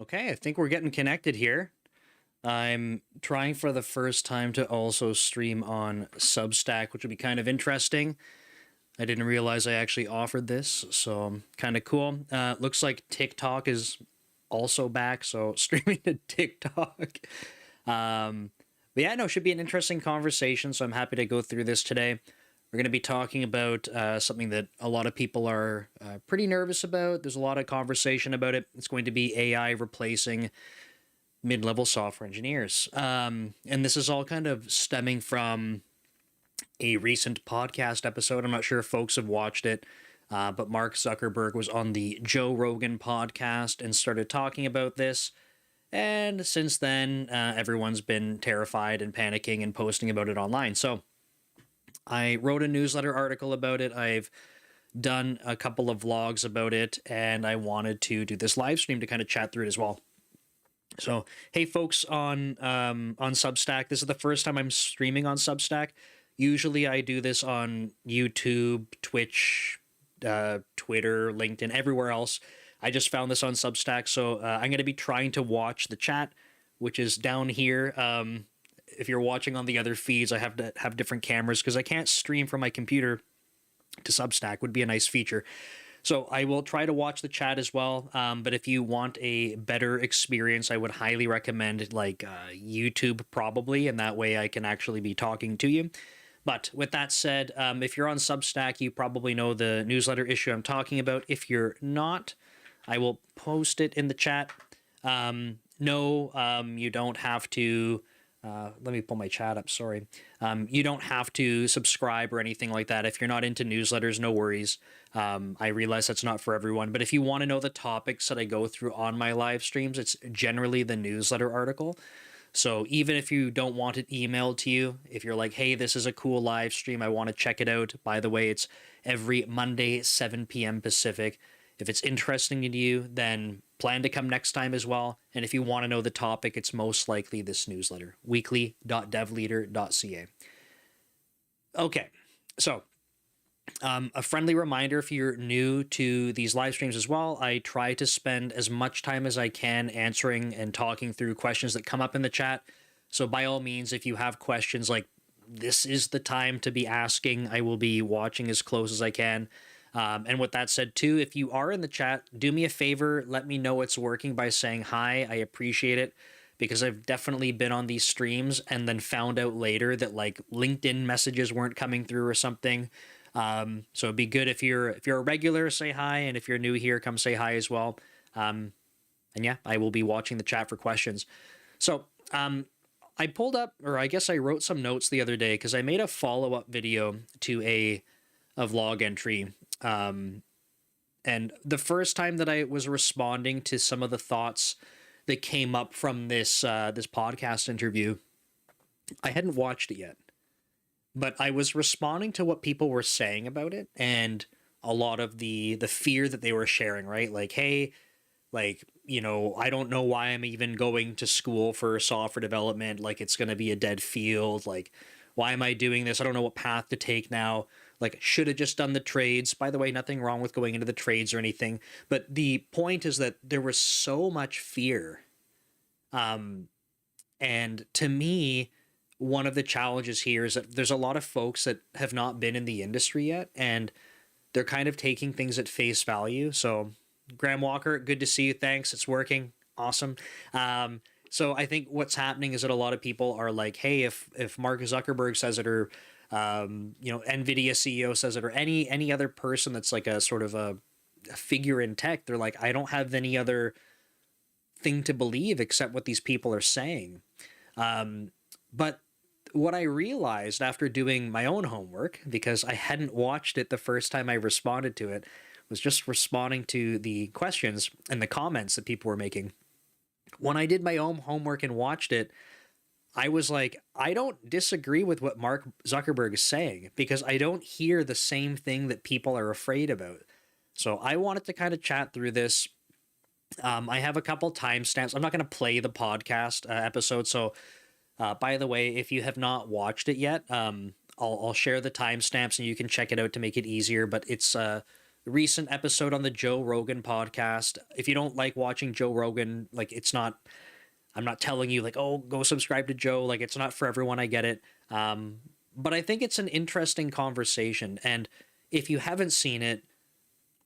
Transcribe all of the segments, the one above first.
Okay, I think we're getting connected here. I'm trying for the first time to also stream on Substack, which would be kind of interesting. I didn't realize I actually offered this, so kind of cool. Looks like TikTok is also back, so streaming to TikTok. Um, but yeah, no, should be an interesting conversation, so I'm happy to go through this today. We're going to be talking about something that a lot of people are pretty nervous about. There's a lot of conversation about it. It's going to be AI replacing mid-level software engineers. And this is all kind of stemming from a recent podcast episode. I'm not sure if folks have watched it, but Mark Zuckerberg was on the Joe Rogan podcast and started talking about this. And since then, everyone's been terrified and panicking and posting about it online. So I wrote a newsletter article about it. I've done a couple of vlogs about it, and I wanted to do this live stream to kind of chat through it as well. So, hey, folks on Substack, this is the first time I'm streaming on Substack. Usually, I do this on YouTube, Twitch, Twitter, LinkedIn, everywhere else. I just found this on Substack, so I'm going to be trying to watch the chat, which is down here. If you're watching on the other feeds, I have to have different cameras because I can't stream from my computer to Substack. Would be a nice feature. So I will try to watch the chat as well. But if you want a better experience, I would highly recommend YouTube probably, and that way I can actually be talking to you. But with that said, if you're on Substack, you probably know the newsletter issue I'm talking about. If you're not, I will post it in the chat. No, you don't have to. Let me pull my chat up, sorry. You don't have to subscribe or anything like that. If you're not into newsletters, no worries. I realize that's not for everyone, but if you want to know the topics that I go through on my live streams, it's generally the newsletter article. So even if you don't want it emailed to you, if you're like, hey, this is a cool live stream, I want to check it out. By the way, it's every Monday, 7 p.m. Pacific. If it's interesting to you, then plan to come next time as well. And if you want to know the topic, it's most likely this newsletter, weekly.devleader.ca. Okay, so a friendly reminder if you're new to these live streams as well, I try to spend as much time as I can answering and talking through questions that come up in the chat. So by all means, if you have questions like this is the time to be asking, I will be watching as close as I can. And with that said, too, if you are in the chat, do me a favor, let me know it's working by saying hi. I appreciate it because I've definitely been on these streams and then found out later that like LinkedIn messages weren't coming through or something. So it'd be good if you're a regular, say hi, and if you're new here, come say hi as well. And yeah, I will be watching the chat for questions. So I pulled up, or I guess I wrote some notes the other day because I made a follow-up video to a vlog entry. And the first time that I was responding to some of the thoughts that came up from this this podcast interview, I hadn't watched it yet, but I was responding to what people were saying about it and a lot of the fear that they were sharing, right? Like, hey, like, you know, I don't know why I'm even going to school for software development. Like, it's going to be a dead field. Like, why am I doing this? I don't know what path to take now. Like, should have just done the trades. By the way, nothing wrong with going into the trades or anything. But the point is that there was so much fear. And to me, one of the challenges here is that there's a lot of folks that have not been in the industry yet, and they're kind of taking things at face value. So, Graham Walker, good to see you. Thanks. It's working. Awesome. So I think what's happening is that a lot of people are like, hey, if Mark Zuckerberg says it, or NVIDIA CEO says it, or any other person that's like a sort of a figure in tech, they're like, I don't have any other thing to believe except what these people are saying. But what I realized after doing my own homework, because I hadn't watched it the first time I responded to it, was just responding to the questions and the comments that people were making. When I did my own homework and watched it, I was like, I don't disagree with what Mark Zuckerberg is saying because I don't hear the same thing that people are afraid about. So I wanted to kind of chat through this. I have a couple timestamps. I'm not going to play the podcast episode. So by the way, if you have not watched it yet, I'll share the timestamps and you can check it out to make it easier. But it's recent episode on the Joe Rogan podcast. If you don't like watching Joe Rogan, like it's not, I'm not telling you like, oh, go subscribe to Joe. Like it's not for everyone. I get it. But I think it's an interesting conversation. And if you haven't seen it,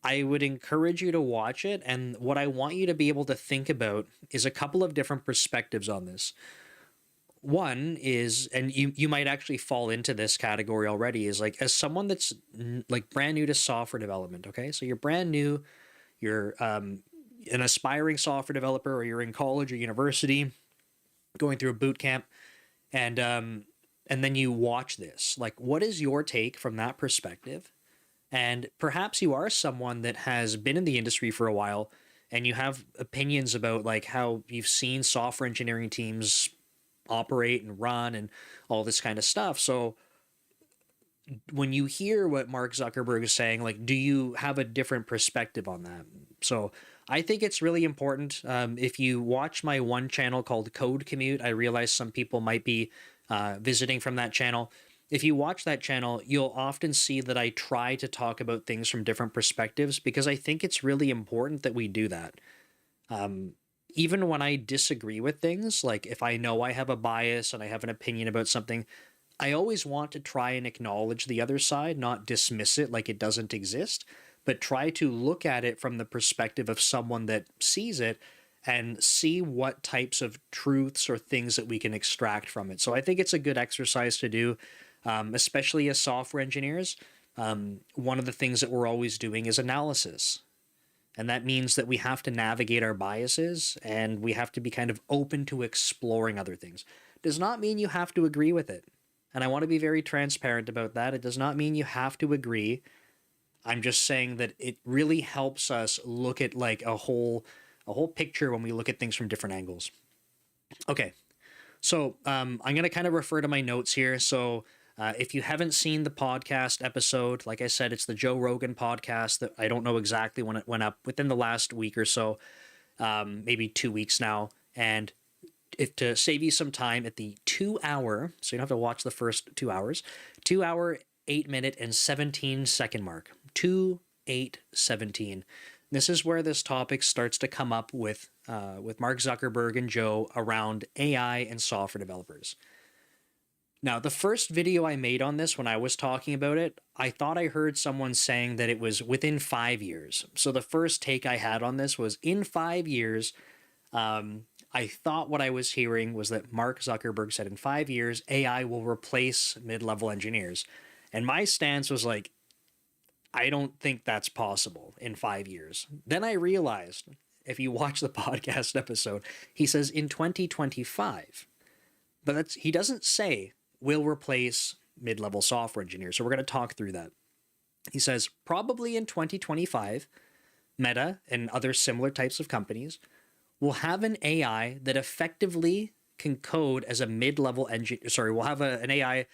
I would encourage you to watch it. And what I want you to be able to think about is a couple of different perspectives on this. One is, and you might actually fall into this category already, is like as someone that's like brand new to software development. Okay, so you're brand new, you're an aspiring software developer, or you're in college or university, going through a boot camp, and then you watch this. Like, what is your take from that perspective? And perhaps you are someone that has been in the industry for a while, and you have opinions about like how you've seen software engineering teams operate and run and all this kind of stuff. So when you hear what Mark Zuckerberg is saying, like, do you have a different perspective on that? So I think it's really important. If you watch my one channel called Code Commute, I realize some people might be visiting from that channel. If you watch that channel, you'll often see that I try to talk about things from different perspectives because I think it's really important that we do that. Even when I disagree with things, like if I know I have a bias and I have an opinion about something, I always want to try and acknowledge the other side, not dismiss it like it doesn't exist, but try to look at it from the perspective of someone that sees it and see what types of truths or things that we can extract from it. So I think it's a good exercise to do, especially as software engineers. One of the things that we're always doing is analysis. And that means that we have to navigate our biases and we have to be kind of open to exploring other things. Does not mean you have to agree with it. And I want to be very transparent about that. It does not mean you have to agree. I'm just saying that it really helps us look at like a whole picture when we look at things from different angles. Okay. So I'm going to kind of refer to my notes here. So if you haven't seen the podcast episode, like I said, it's the Joe Rogan podcast that I don't know exactly when it went up, within the last week or so, maybe 2 weeks now. And if to save you some time at the 2 hour, so you don't have to watch the first 2 hours, 2 hour, 8 minute and 17 second mark, 2:8:17. This is where this topic starts to come up with Mark Zuckerberg and Joe around AI and software developers. Now, the first video I made on this when I was talking about it, I thought I heard someone saying that it was within 5 years. So the first take I had on this was in 5 years. I thought what I was hearing was that Mark Zuckerberg said in 5 years, AI will replace mid-level engineers. And my stance was like, I don't think that's possible in 5 years. Then I realized, if you watch the podcast episode, he says in 2025. But he doesn't say will replace mid-level software engineers. So we're going to talk through that. He says probably in 2025, Meta and other similar types of companies will have an AI that effectively can code as a mid-level engineer. Sorry, we'll have an AI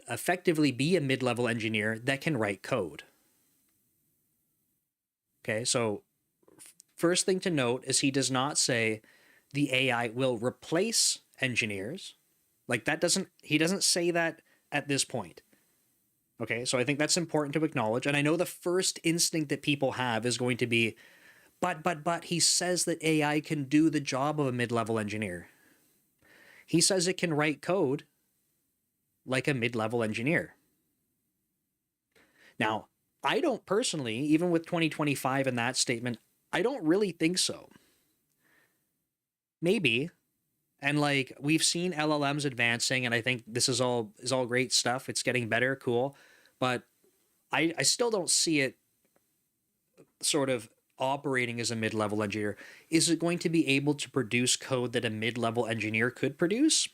effectively be a mid-level engineer that can write code. Okay, so first thing to note is he does not say the AI will replace engineers. Like he doesn't say that at this point. Okay, so I think that's important to acknowledge. And I know the first instinct that people have is going to be, but he says that AI can do the job of a mid-level engineer. He says it can write code like a mid-level engineer. Now, I don't personally, even with 2025 in that statement, I don't really think so. Maybe. And like we've seen LLMs advancing, and I think this is all great stuff. It's getting better, cool. But I still don't see it sort of operating as a mid-level engineer. Is it going to be able to produce code that a mid-level engineer could produce?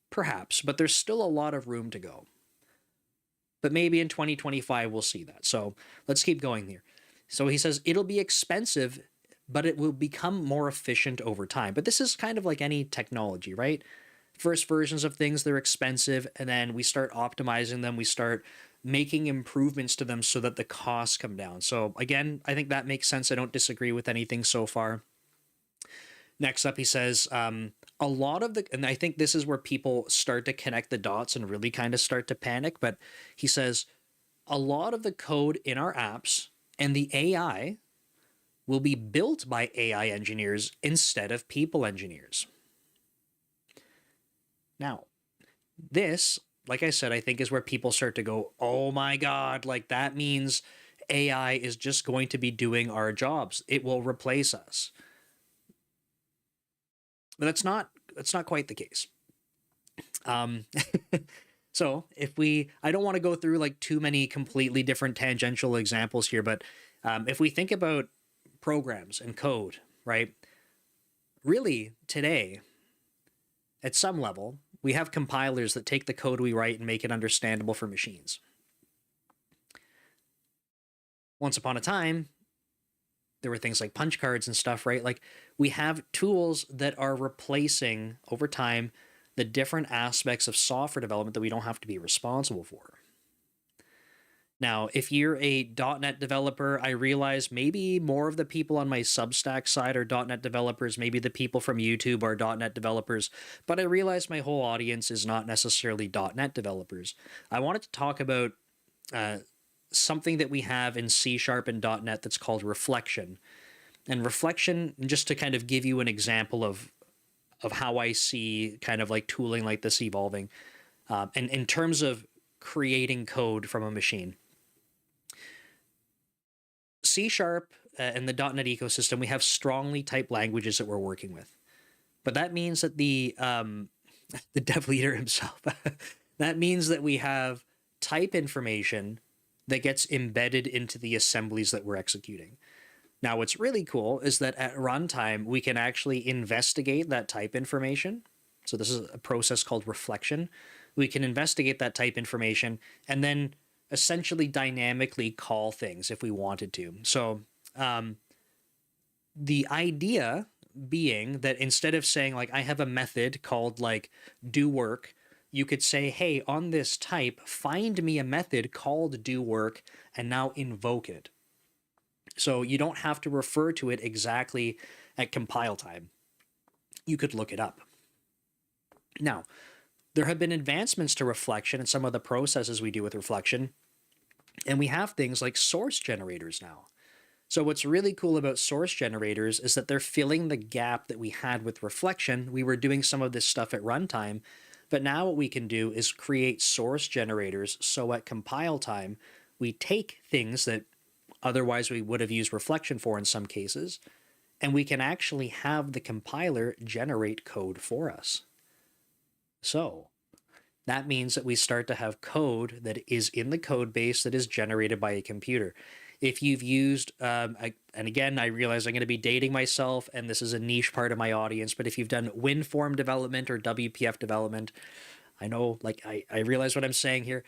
Perhaps, but there's still a lot of room to go. But maybe in 2025 we'll see that. So let's keep going here. So he says it'll be expensive, but it will become more efficient over time. But this is kind of like any technology, right? First versions of things, they're expensive, and then we start optimizing them. We start making improvements to them so that the costs come down. So again, I think that makes sense. I don't disagree with anything so far. Next up, he says, a lot of and I think this is where people start to connect the dots and really kind of start to panic, but he says, a lot of the code in our apps And the AI will be built by AI engineers instead of people engineers. Now, this, like I said, I think is where people start to go, oh my God, like that means AI is just going to be doing our jobs. It will replace us. But that's not quite the case. Um, so I don't want to go through like too many completely different tangential examples here, but if we think about programs and code, right? Really, today, at some level, we have compilers that take the code we write and make it understandable for machines. Once upon a time, there were things like punch cards and stuff, right? Like we have tools that are replacing over time the different aspects of software development that we don't have to be responsible for. Now, if you're a .NET developer, I realize maybe more of the people on my Substack side are .NET developers, maybe the people from YouTube are .NET developers, but I realize my whole audience is not necessarily .NET developers. I wanted to talk about something that we have in C# and .NET that's called reflection. And reflection, just to kind of give you an example of how I see kind of like tooling like this evolving, and in terms of creating code from a machine. C# and the .NET ecosystem, we have strongly typed languages that we're working with. But that means that the dev leader himself, that means that we have type information that gets embedded into the assemblies that we're executing. Now, what's really cool is that at runtime, we can actually investigate that type information. So this is a process called reflection. We can investigate that type information and then essentially dynamically call things if we wanted to. So the idea being that instead of saying like, I have a method called like do work, you could say, hey, on this type, find me a method called do work and now invoke it. So you don't have to refer to it exactly at compile time. You could look it up. Now, there have been advancements to reflection and some of the processes we do with reflection, and we have things like source generators now. So what's really cool about source generators is that they're filling the gap that we had with reflection. We were doing some of this stuff at runtime, but now what we can do is create source generators. So at compile time, we take things that otherwise we would have used reflection for in some cases, and we can actually have the compiler generate code for us. So that means that we start to have code that is in the code base that is generated by a computer. If you've used, and again, I realize I'm going to be dating myself, and this is a niche part of my audience, but if you've done WinForm development or WPF development, I know, like, I realize what I'm saying here.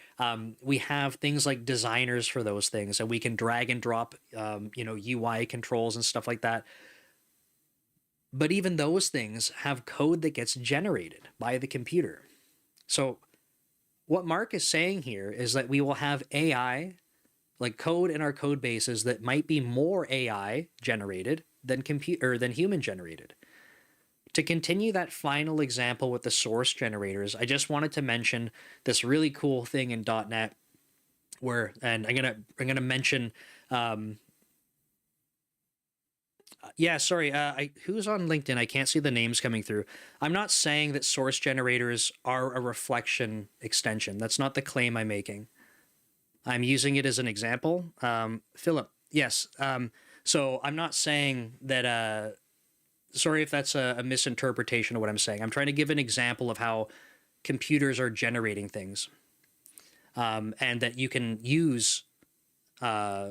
We have things like designers for those things, and we can drag and drop, UI controls and stuff like that. But even those things have code that gets generated by the computer. So what Mark is saying here is that we will have AI, like code in our code bases that might be more AI generated than human generated. To continue that final example with the source generators, I just wanted to mention this really cool thing in .NET where, and I'm gonna mention, who's on LinkedIn? I can't see the names coming through. I'm not saying that source generators are a reflection extension. That's not the claim I'm making. I'm using it as an example. Philip, yes. So I'm not saying that, sorry if that's a misinterpretation of what I'm saying. I'm trying to give an example of how computers are generating things, and that you can use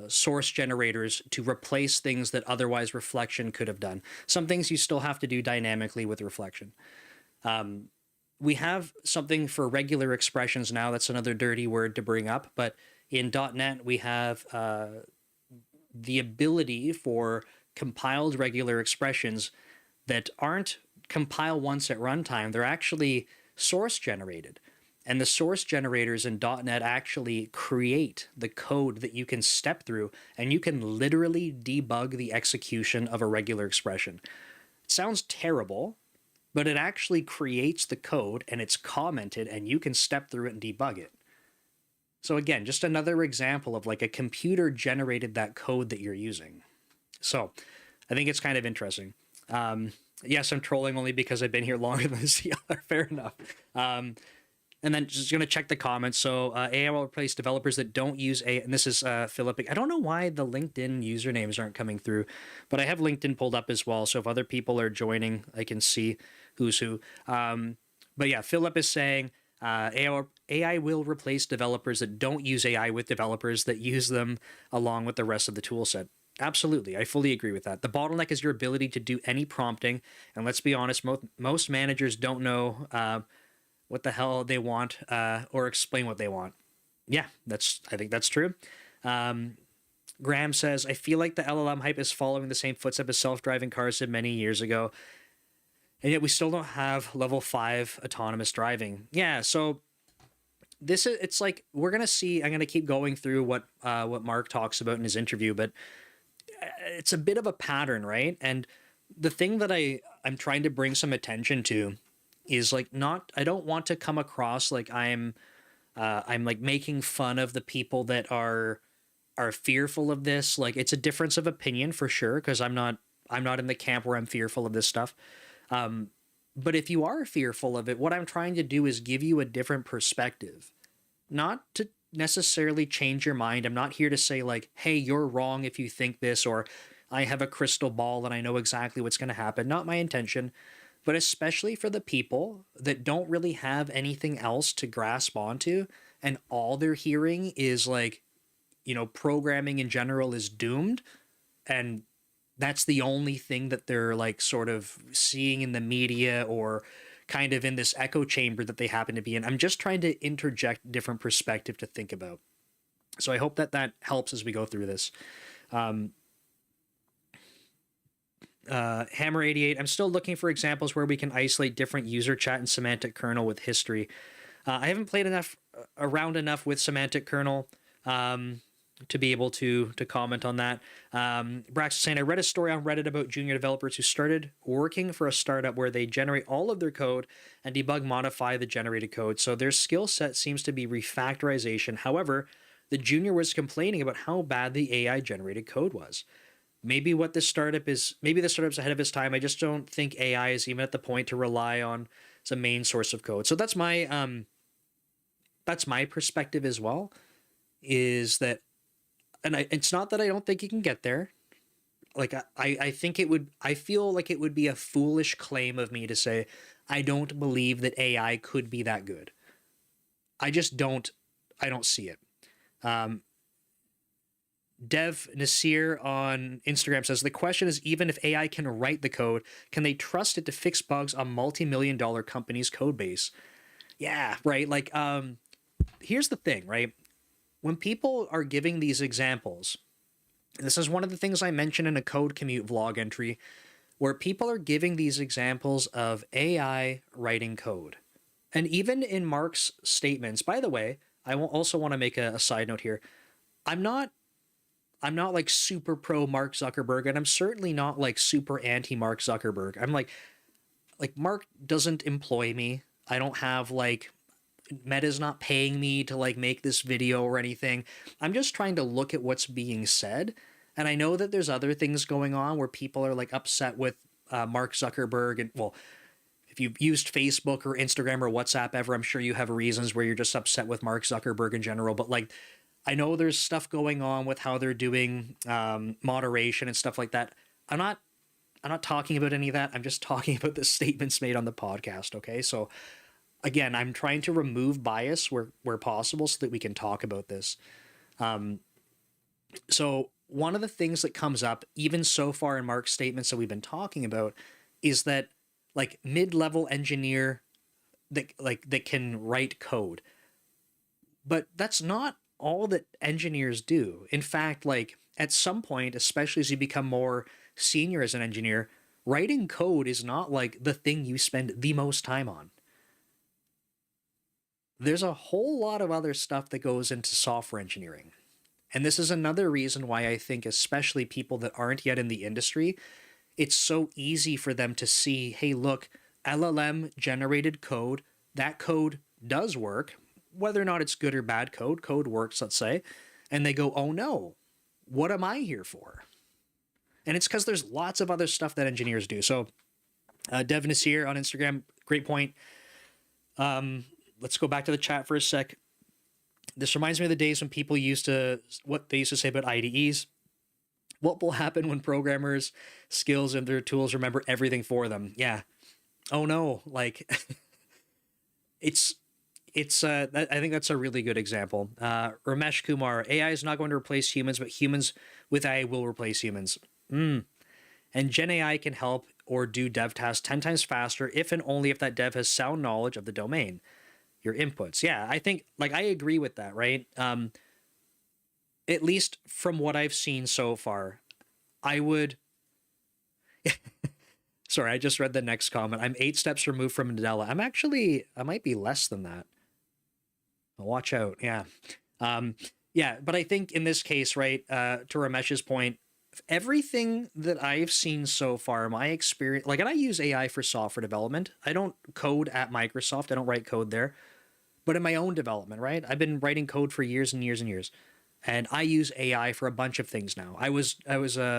source generators to replace things that otherwise reflection could have done. Some things you still have to do dynamically with reflection. We have something for regular expressions now. That's another dirty word to bring up, but in .NET we have the ability for compiled regular expressions that aren't compile once at runtime. They're actually source generated. And the source generators in .NET actually create the code that you can step through, and you can literally debug the execution of a regular expression. It sounds terrible, but it actually creates the code and it's commented and you can step through it and debug it. So again, just another example of like a computer generated that code that you're using. So I think it's kind of interesting. Yes, I'm trolling only because I've been here longer than the CLR. Fair enough. And then just going to check the comments. So AI will replace developers that don't use AI. And this is Philip. I don't know why the LinkedIn usernames aren't coming through, but I have LinkedIn pulled up as well. So if other people are joining, I can see who's who. But yeah, Philip is saying AI will replace developers that don't use AI with developers that use them along with the rest of the tool set. Absolutely. I fully agree with that. The bottleneck is your ability to do any prompting. And let's be honest, most managers don't know what the hell they want or explain what they want. Yeah, I think that's true. Graham says, I feel like the LLM hype is following the same footsteps as self-driving cars did many years ago. And yet we still don't have level 5 autonomous driving. Yeah, so it's like we're going to see, I'm going to keep going through what Mark talks about in his interview, but it's a bit of a pattern, right? And the thing that I'm trying to bring some attention to is like I don't want to come across like I'm like making fun of the people that are fearful of this. Like it's a difference of opinion for sure, because I'm not in the camp where I'm fearful of this stuff. But if you are fearful of it, what I'm trying to do is give you a different perspective, not to necessarily change your mind. I'm not here to say like, hey, you're wrong if you think this, or I have a crystal ball and I know exactly what's going to happen. Not my intention, but especially for the people that don't really have anything else to grasp onto, and all they're hearing is like, programming in general is doomed, and that's the only thing that they're like sort of seeing in the media or kind of in this echo chamber that they happen to be in. I'm just trying to interject different perspective to think about. So I hope that helps as we go through this. Hammer 88, I'm still looking for examples where we can isolate different user chat and semantic kernel with history. I haven't played around enough with semantic kernel to be able to comment on that. Brax is saying, I read a story on Reddit about junior developers who started working for a startup where they generate all of their code and modify the generated code. So their skill set seems to be refactorization. However, the junior was complaining about how bad the AI generated code was. Maybe the startup's ahead of its time. I just don't think AI is even at the point to rely on as a main source of code. So that's my perspective as well, is that, and it's not that I don't think you can get there. Like I feel like it would be a foolish claim of me to say I don't believe that AI could be that good. I don't see it. Dev Nasir on Instagram says, the question is, even if AI can write the code, can they trust it to fix bugs on multi-million-dollar companies' code base? Yeah, right. Like, here's the thing, right? When people are giving these examples, and this is one of the things I mentioned in a Code Commute vlog entry, where people are giving these examples of AI writing code. And even in Mark's statements, by the way, I also want to make a side note here. I'm not like super pro Mark Zuckerberg, and I'm certainly not like super anti Mark Zuckerberg. I'm like Mark doesn't employ me. I don't have like, Meta's not paying me to like make this video or anything. I'm just trying to look at what's being said. And I know that there's other things going on where people are like upset with Mark Zuckerberg. And well, if you've used Facebook or Instagram or WhatsApp ever, I'm sure you have reasons where you're just upset with Mark Zuckerberg in general. But like, I know there's stuff going on with how they're doing moderation and stuff like that. I'm not talking about any of that. I'm just talking about the statements made on the podcast. Okay. So again, I'm trying to remove bias where possible so that we can talk about this. So one of the things that comes up, even so far in Mark's statements that we've been talking about, is that like mid-level engineer that can write code. But that's not all that engineers do. In fact, like at some point, especially as you become more senior as an engineer, writing code is not like the thing you spend the most time on. There's a whole lot of other stuff that goes into software engineering. And this is another reason why I think especially people that aren't yet in the industry, it's so easy for them to see, hey, look, LLM generated code, that code does work. whether or not it's good or bad code works, let's say, and they go, oh no, what am I here for? And it's because there's lots of other stuff that engineers do. So Devin is here on Instagram. Great point. Let's go back to the chat for a sec. This reminds me of the days when people what they used to say about IDEs. What will happen when programmers' skills and their tools remember everything for them? Yeah. Oh no. Like, I think that's a really good example. Ramesh Kumar, AI is not going to replace humans, but humans with AI will replace humans. And Gen AI can help or do dev tasks 10 times faster if and only if that dev has sound knowledge of the domain, your inputs. Yeah, I think, like, I agree with that, right? At least from what I've seen so far, I would... Sorry, I just read the next comment. I'm 8 steps removed from Nadella. I might be less than that. Watch out. Yeah. Yeah, but I think in this case, right, to Ramesh's point, everything that I've seen so far, my experience, like, and I use AI for software development. I don't code at Microsoft. I don't write code there, but in my own development, right? I've been writing code for years and years and years. And I use AI for a bunch of things now. I was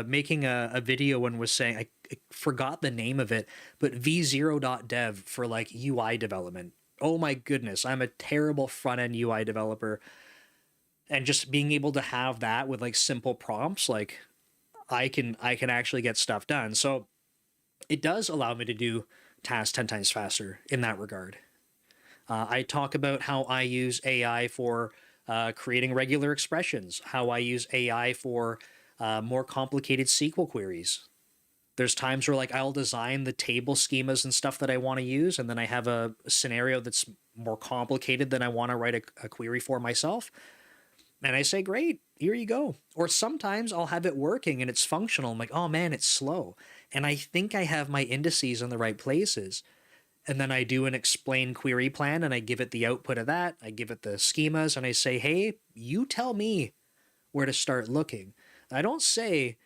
making a video and was saying, I forgot the name of it, but v0.dev for like UI development. Oh my goodness, I'm a terrible front-end UI developer. And just being able to have that with like simple prompts, like I can actually get stuff done. So it does allow me to do tasks 10 times faster in that regard. I talk about how I use AI for creating regular expressions, how I use AI for more complicated SQL queries. There's times where like I'll design the table schemas and stuff that I want to use, and then I have a scenario that's more complicated than I want to write a query for myself. And I say, great, here you go. Or sometimes I'll have it working and it's functional. I'm like, oh man, it's slow. And I think I have my indices in the right places. And then I do an explain query plan and I give it the output of that. I give it the schemas and I say, hey, you tell me where to start looking. I don't say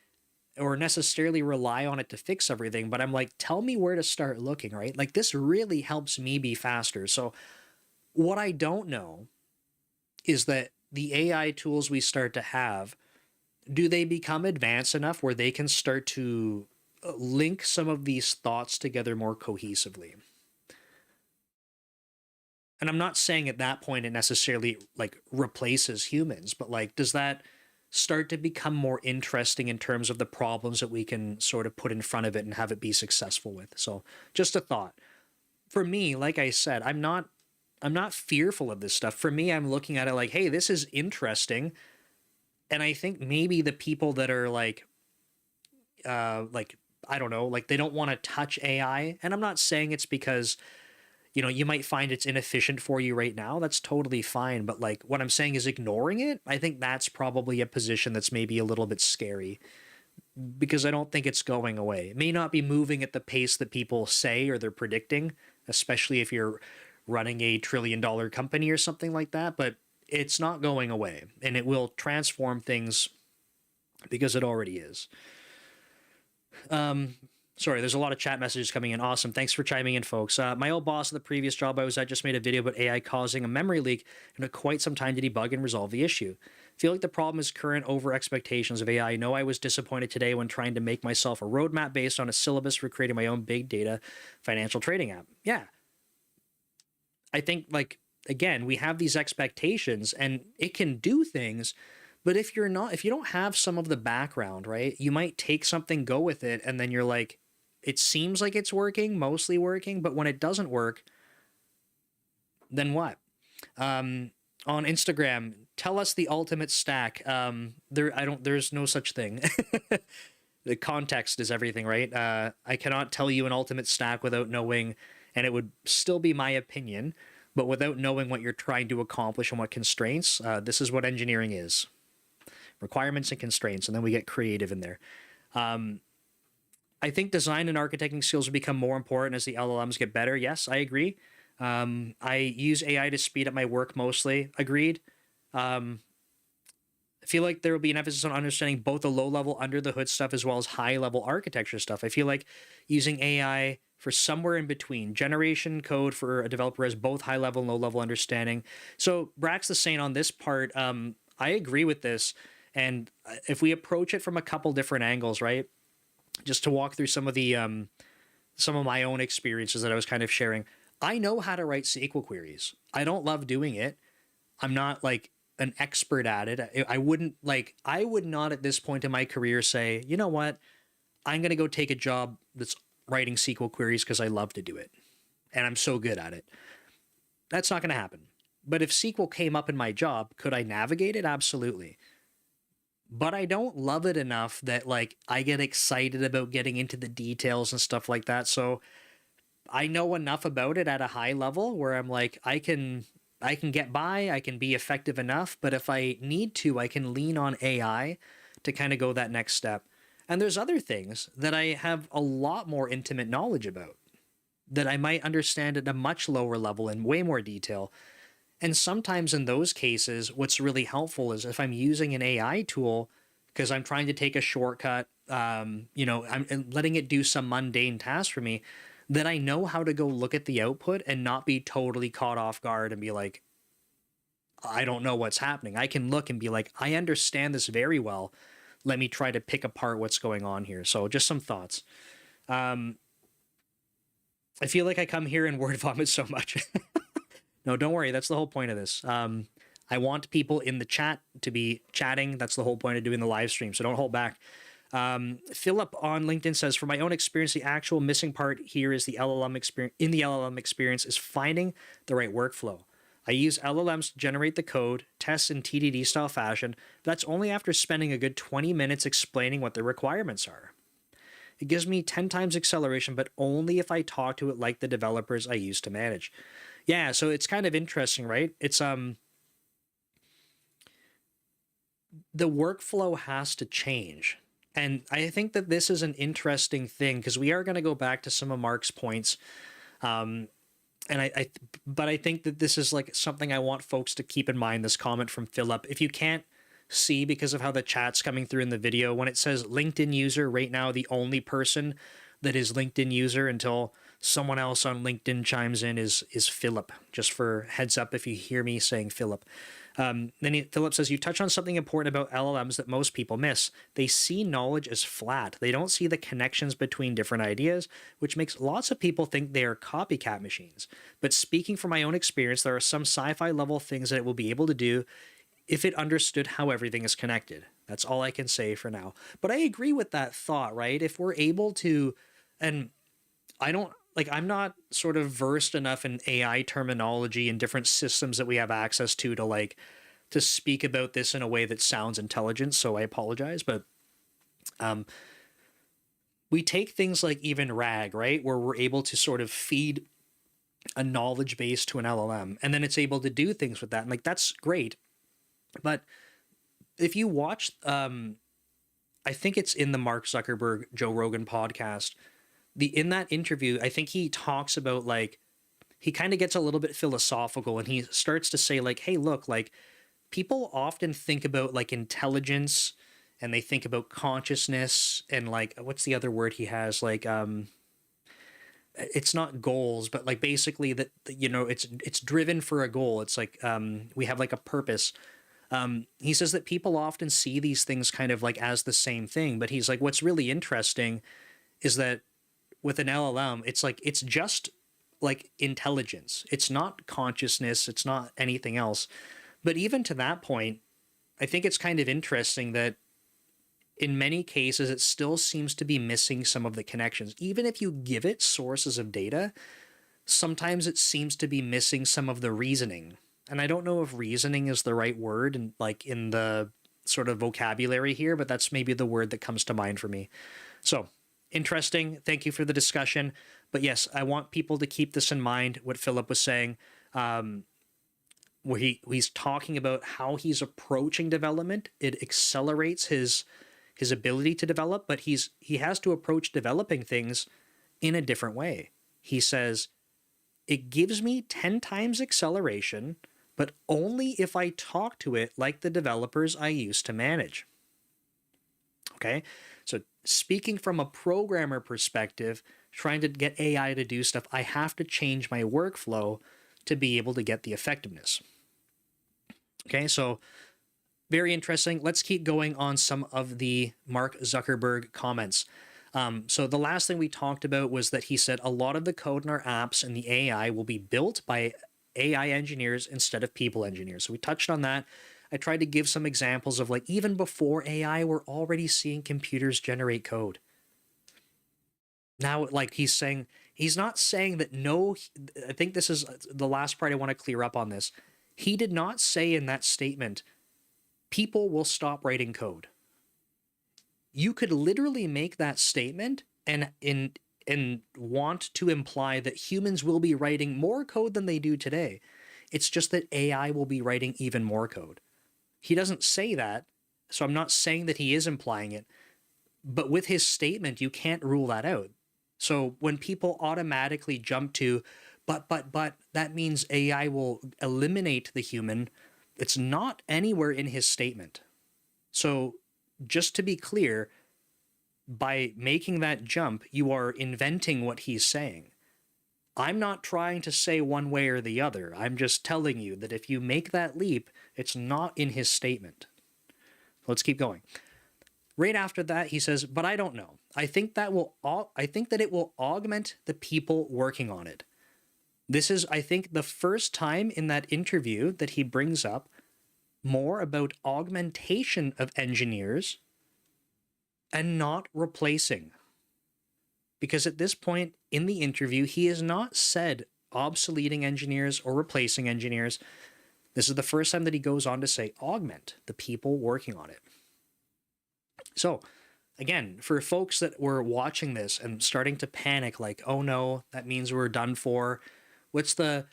or necessarily rely on it to fix everything, but I'm like, tell me where to start looking, right? Like, this really helps me be faster. So what I don't know is that the AI tools we start to have, do they become advanced enough where they can start to link some of these thoughts together more cohesively? And I'm not saying at that point it necessarily like replaces humans, but like, does that start to become more interesting in terms of the problems that we can sort of put in front of it and have it be successful with? So just a thought. For me, like I said, I'm not fearful of this stuff. For me, I'm looking at it like, hey, this is interesting. And I think maybe the people that are like, I don't know, like they don't want to touch AI. And I'm not saying it's because, you know, you might find it's inefficient for you right now. That's totally fine. But like what I'm saying is ignoring it. I think that's probably a position that's maybe a little bit scary, because I don't think it's going away. It may not be moving at the pace that people say or they're predicting, especially if you're running a $1 trillion company or something like that, but it's not going away, and it will transform things because it already is. Sorry, there's a lot of chat messages coming in. Awesome. Thanks for chiming in, folks. My old boss at the previous job I was at just made a video about AI causing a memory leak, and it took quite some time to debug and resolve the issue. I feel like the problem is current over expectations of AI. I know I was disappointed today when trying to make myself a roadmap based on a syllabus for creating my own big data financial trading app. Yeah. I think, like, again, we have these expectations and it can do things, but if you don't have some of the background, right, you might take something, go with it, and then you're like, it seems like it's working, mostly working, but when it doesn't work, then what? On Instagram, tell us the ultimate stack. There's no such thing. The context is everything, right? I cannot tell you an ultimate stack without knowing, and it would still be my opinion, but without knowing what you're trying to accomplish and what constraints. This is what engineering is: requirements and constraints, and then we get creative in there. I think design and architecting skills will become more important as the LLMs get better. Yes, I agree. I use AI to speed up my work mostly. Agreed. I feel like there will be an emphasis on understanding both the low level under the hood stuff as well as high level architecture stuff. I feel like using AI for somewhere in between generation code for a developer has both high level and low level understanding. So Brax is saying on this part, I agree with this. And if we approach it from a couple different angles, right? Just to walk through some of my own experiences that I was kind of sharing. I know how to write SQL queries. I don't love doing it. I'm not like an expert at it. I would not at this point in my career say, you know what, I'm going to go take a job that's writing SQL queries because I love to do it and I'm so good at it. That's not going to happen. But if SQL came up in my job, could I navigate it? Absolutely. But I don't love it enough that like I get excited about getting into the details and stuff like that. So I know enough about it at a high level where I'm like, I can get by, I can be effective enough, but if I need to, I can lean on AI to kind of go that next step. And there's other things that I have a lot more intimate knowledge about that I might understand at a much lower level in way more detail. And sometimes in those cases, what's really helpful is if I'm using an AI tool because I'm trying to take a shortcut, I'm letting it do some mundane task for me, that I know how to go look at the output and not be totally caught off guard and be like, I don't know what's happening. I can look and be like, I understand this very well. Let me try to pick apart what's going on here. So just some thoughts. I feel like I come here and word vomit so much. No, don't worry. That's the whole point of this. I want people in the chat to be chatting. That's the whole point of doing the live stream. So don't hold back. Philip on LinkedIn says, for my own experience, the actual missing part here is the LLM experience. In the LLM experience is finding the right workflow. I use LLMs to generate the code, tests in TDD style fashion. But that's only after spending a good 20 minutes explaining what the requirements are. It gives me 10 times acceleration, but only if I talk to it like the developers I use to manage. Yeah, so it's kind of interesting, right? It's the workflow has to change. And I think that this is an interesting thing because we are going to go back to some of Mark's points. But I think that this is like something I want folks to keep in mind, this comment from Philip. If you can't see because of how the chat's coming through in the video, when it says LinkedIn user right now, the only person that is LinkedIn user until someone else on LinkedIn chimes in is Philip, just for heads up if you hear me saying Philip. Philip says, you touch on something important about LLMs that most people miss. They see knowledge as flat. They don't see the connections between different ideas, which makes lots of people think they are copycat machines. But speaking from my own experience, there are some sci-fi level things that it will be able to do if it understood how everything is connected. That's all I can say for now. But I agree with that thought, right? If we're able to, and I'm not sort of versed enough in AI terminology and different systems that we have access to speak about this in a way that sounds intelligent. So I apologize, but we take things like even RAG, right? Where we're able to sort of feed a knowledge base to an LLM and then it's able to do things with that. And like, that's great. But if you watch, I think it's in the Mark Zuckerberg, Joe Rogan podcast, in that interview, I think he talks about like, he kind of gets a little bit philosophical and he starts to say like, hey, look, like people often think about like intelligence and they think about consciousness and like, what's the other word he has? Like, it's not goals, but like basically that, it's driven for a goal. It's like, we have like a purpose. He says that people often see these things kind of like as the same thing, but he's like, what's really interesting is that with an LLM, it's like, it's just like intelligence. It's not consciousness. It's not anything else. But even to that point, I think it's kind of interesting that in many cases, it still seems to be missing some of the connections. Even if you give it sources of data, sometimes it seems to be missing some of the reasoning. And I don't know if reasoning is the right word and like in the sort of vocabulary here, but that's maybe the word that comes to mind for me. So interesting. Thank you for the discussion. But yes, I want people to keep this in mind, what Philip was saying, where he's talking about how he's approaching development. It accelerates his ability to develop, but he has to approach developing things in a different way. He says, it gives me 10 times acceleration, but only if I talk to it like the developers I used to manage. Okay, so speaking from a programmer perspective, trying to get AI to do stuff, I have to change my workflow to be able to get the effectiveness. Okay, so very interesting. Let's keep going on some of the Mark Zuckerberg comments. So the last thing we talked about was that he said a lot of the code in our apps and the AI will be built by AI engineers instead of people engineers. So we touched on that. I tried to give some examples of, like, even before AI, we're already seeing computers generate code. Now, like, he's not saying that no, I think this is the last part I want to clear up on this. He did not say in that statement, people will stop writing code. You could literally make that statement and want to imply that humans will be writing more code than they do today. It's just that AI will be writing even more code. He doesn't say that, so I'm not saying that he is implying it, but with his statement, you can't rule that out. So when people automatically jump to, but that means AI will eliminate the human, it's not anywhere in his statement. So just to be clear, by making that jump, you are inventing what he's saying. I'm not trying to say one way or the other. I'm just telling you that if you make that leap, it's not in his statement. Let's keep going. Right after that, he says, but I don't know. I think that it will augment the people working on it. This is, I think, the first time in that interview that he brings up more about augmentation of engineers and not replacing. Because at this point in the interview, he has not said obsoleting engineers or replacing engineers. This is the first time that he goes on to say augment the people working on it. So, again, for folks that were watching this and starting to panic, like, oh no, that means we're done for. I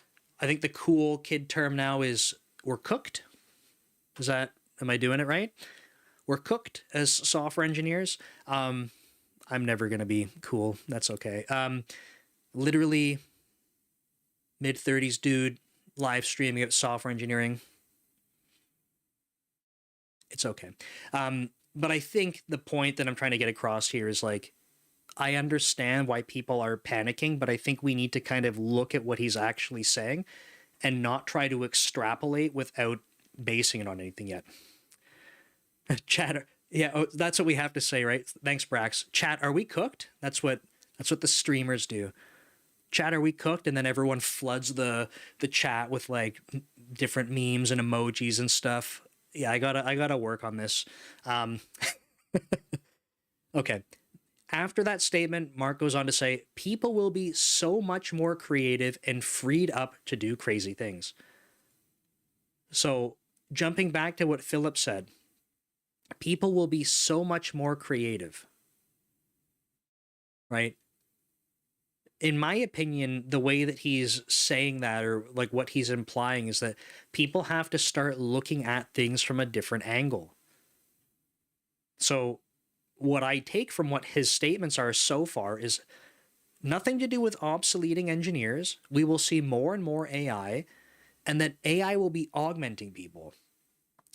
think the cool kid term now is we're cooked. Am I doing it right? We're cooked as software engineers. I'm never going to be cool. That's okay. Literally mid-30s dude, live streaming at software engineering. It's okay. But I think the point that I'm trying to get across here is, like, I understand why people are panicking, but I think we need to kind of look at what he's actually saying and not try to extrapolate without basing it on anything yet. Chat, yeah, that's what we have to say, right? Thanks, Brax. Chat, are we cooked? That's what the streamers do. Chat, are we cooked? And then everyone floods the chat with, like, different memes and emojis and stuff. Yeah, I gotta work on this. Okay. After that statement, Mark goes on to say, people will be so much more creative and freed up to do crazy things. So, jumping back to what Philip said, people will be so much more creative, right? In my opinion, the way that he's saying that, or like what he's implying, is that people have to start looking at things from a different angle. So what I take from what his statements are so far is nothing to do with obsoleting engineers. We will see more and more AI, and that AI will be augmenting people.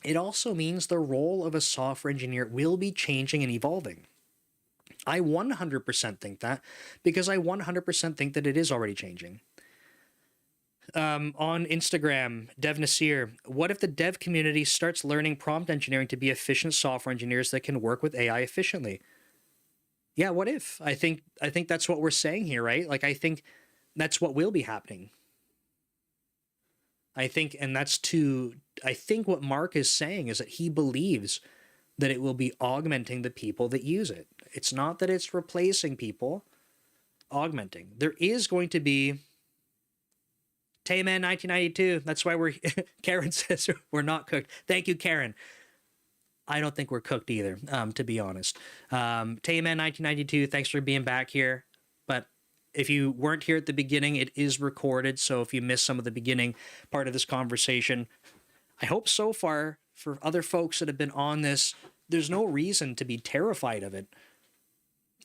It also means the role of a software engineer will be changing and evolving. I 100% think that, because I 100% think that it is already changing. On Instagram, Dev Nasir, what if the dev community starts learning prompt engineering to be efficient software engineers that can work with AI efficiently? Yeah, what if? I think that's what we're saying here, right? Like, I think that's what will be happening. I think what Mark is saying is that he believes that it will be augmenting the people that use it. It's not that it's replacing people, augmenting. There is going to be Tayman 1992. That's why Karen says we're not cooked. Thank you, Karen. I don't think we're cooked either, to be honest. Tayman 1992, thanks for being back here. But if you weren't here at the beginning, it is recorded. So if you missed some of the beginning part of this conversation, I hope so far for other folks that have been on this, there's no reason to be terrified of it.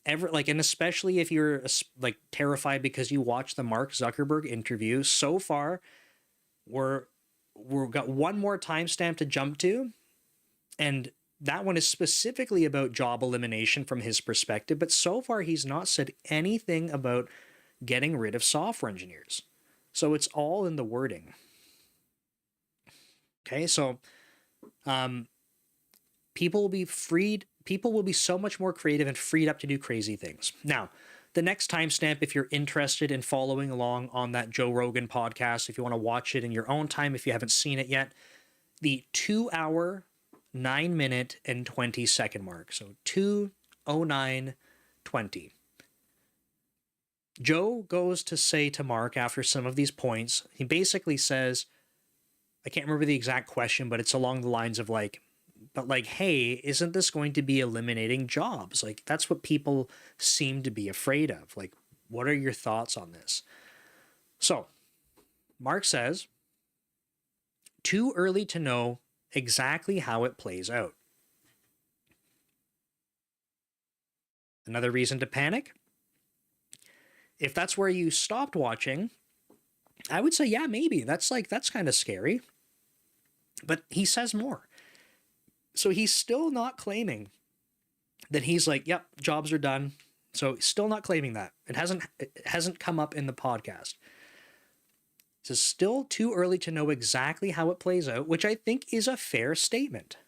And especially if you're like terrified because you watched the Mark Zuckerberg interview, so far we're we've got one more timestamp to jump to, and that one is specifically about job elimination from his perspective. But so far, he's not said anything about getting rid of software engineers. So it's all in the wording. Okay, so people will be freed. People will be so much more creative and freed up to do crazy things. Now, the next timestamp, if you're interested in following along on that Joe Rogan podcast, if you want to watch it in your own time, if you haven't seen it yet, the 2 hour, 9 minute, and 20-second mark. So 2:09:20. Joe goes to say to Mark after some of these points, he basically says, I can't remember the exact question, but it's along the lines of like, but like, hey, isn't this going to be eliminating jobs? Like, that's what people seem to be afraid of. Like, what are your thoughts on this? So, Mark says, too early to know exactly how it plays out. Another reason to panic? If that's where you stopped watching, I would say, yeah, maybe. That's kind of scary. But he says more. So he's still not claiming that he's like, yep, jobs are done. So still not claiming that. It hasn't come up in the podcast. It's still too early to know exactly how it plays out, which I think is a fair statement.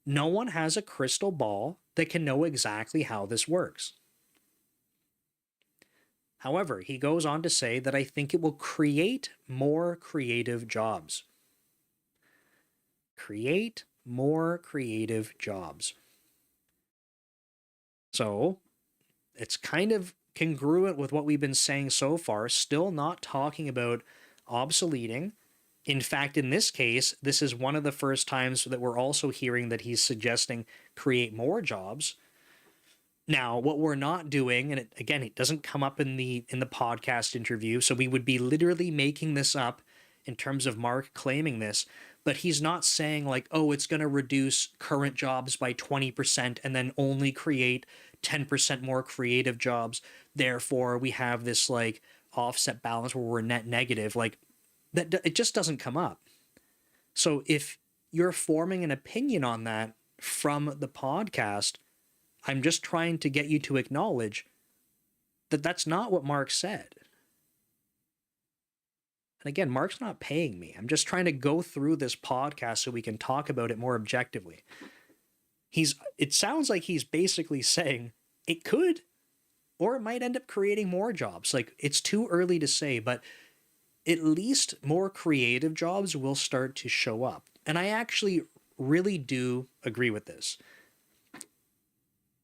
No one has a crystal ball that can know exactly how this works. However, he goes on to say that I think it will create more creative jobs. Create more creative jobs. So it's kind of congruent with what we've been saying so far, still not talking about obsoleting. In fact, in this case, this is one of the first times that we're also hearing that he's suggesting create more jobs. Now, what we're not doing, and it doesn't come up in the podcast interview, so we would be literally making this up in terms of Mark claiming this, but he's not saying like, oh, it's going to reduce current jobs by 20% and then only create 10% more creative jobs. Therefore, we have this like offset balance where we're net negative. Like that, it just doesn't come up. So if you're forming an opinion on that from the podcast, I'm just trying to get you to acknowledge that that's not what Mark said. And again, Mark's not paying me. I'm just trying to go through this podcast so we can talk about it more objectively. It sounds like he's basically saying it could, or it might end up creating more jobs. Like, it's too early to say, but at least more creative jobs will start to show up. And I actually really do agree with this.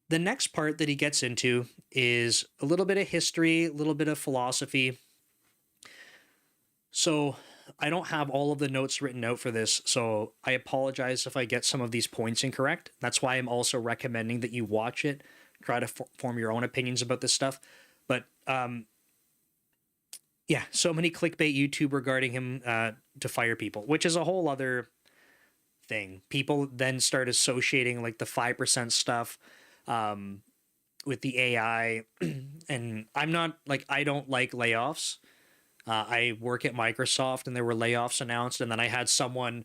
The next part that he gets into is a little bit of history, a little bit of philosophy. So I don't have all of the notes written out for this, so I apologize if I get some of these points incorrect. That's why I'm also recommending that you watch it, try to form your own opinions about this stuff. But yeah, so many clickbait YouTube regarding him to fire people, which is a whole other thing. People then start associating like the 5% stuff with the AI, and I'm not like, I don't like layoffs. I work at Microsoft and there were layoffs announced, and then I had someone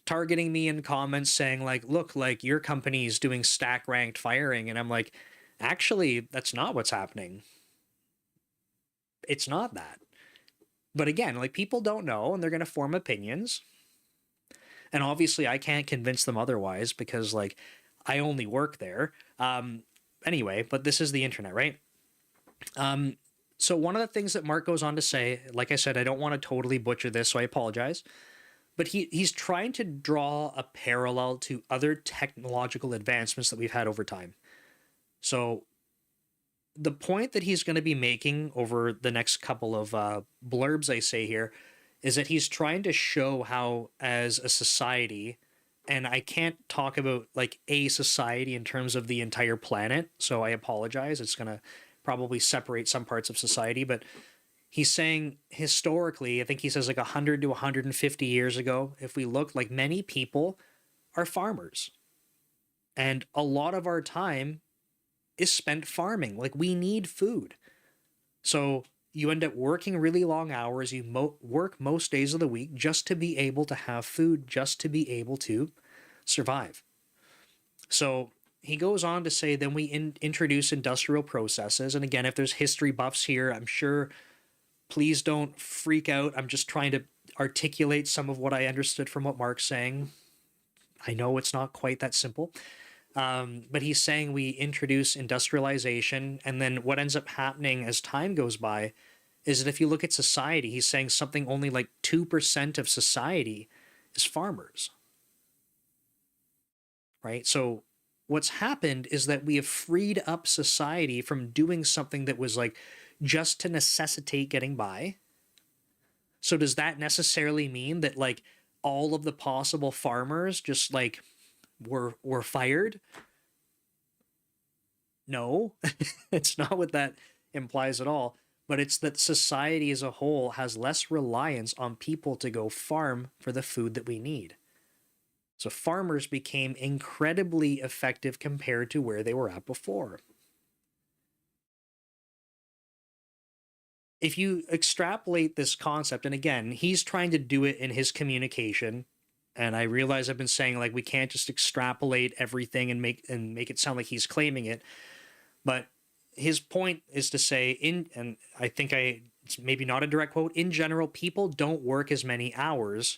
targeting me in comments saying like, look, like your company's doing stack ranked firing. And I'm like, actually, that's not what's happening. It's not that. But again, like people don't know and they're going to form opinions. And obviously I can't convince them otherwise because like I only work there. Anyway, but this is the internet, right? So one of the things that Mark goes on to say, like I said, I don't want to totally butcher this, so I apologize. But he's trying to draw a parallel to other technological advancements that we've had over time. So the point that he's going to be making over the next couple of blurbs I say here is that he's trying to show how as a society, and I can't talk about like a society in terms of the entire planet, so I apologize. It's going to probably separate some parts of society, but he's saying historically, I think he says like 100 to 150 years ago, if we look, like many people are farmers. And a lot of our time is spent farming. Like we need food. So You end up working really long hours. You work most days of the week just to be able to have food, just to be able to survive. So he goes on to say, then we introduce industrial processes. And again, if there's history buffs here, I'm sure, please don't freak out. I'm just trying to articulate some of what I understood from what Mark's saying. I know it's not quite that simple. But he's saying we introduce industrialization, and then what ends up happening as time goes by is that if you look at society, he's saying something only like 2% of society is farmers, right? So what's happened is that we have freed up society from doing something that was like just to necessitate getting by. So does that necessarily mean that like all of the possible farmers just like were fired? No, it's not what that implies at all. But it's that society as a whole has less reliance on people to go farm for the food that we need. So farmers became incredibly effective compared to where they were at before. If you extrapolate this concept, and again, he's trying to do it in his communication, and I realize I've been saying like we can't just extrapolate everything and make it sound like he's claiming it, but his point is to say and I think it's maybe not a direct quote, in general, people don't work as many hours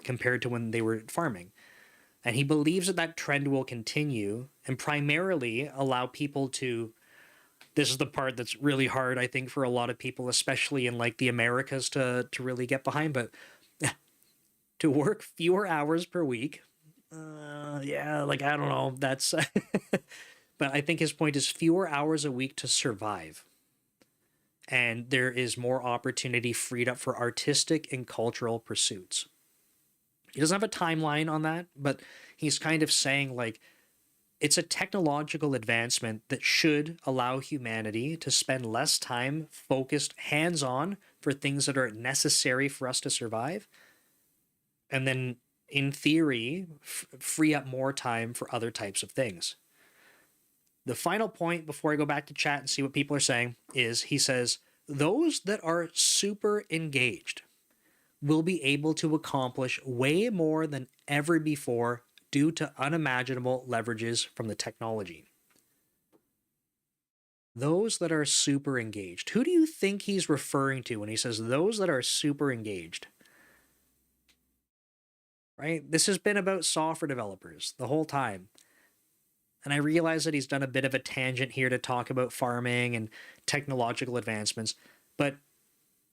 compared to when they were farming. And he believes that that trend will continue and primarily allow people to, this is the part that's really hard, I think, for a lot of people, especially in like the Americas to really get behind, but to work fewer hours per week. Yeah, like, I don't know. That's, but I think his point is fewer hours a week to survive. And there is more opportunity freed up for artistic and cultural pursuits. He doesn't have a timeline on that, but he's kind of saying like it's a technological advancement that should allow humanity to spend less time focused hands-on for things that are necessary for us to survive. And then in theory, free up more time for other types of things. The final point before I go back to chat and see what people are saying is he says, those that are super engaged will be able to accomplish way more than ever before due to unimaginable leverages from the technology. Those that are super engaged. Who do you think he's referring to when he says those that are super engaged? Right? This has been about software developers the whole time. And I realize that he's done a bit of a tangent here to talk about farming and technological advancements. But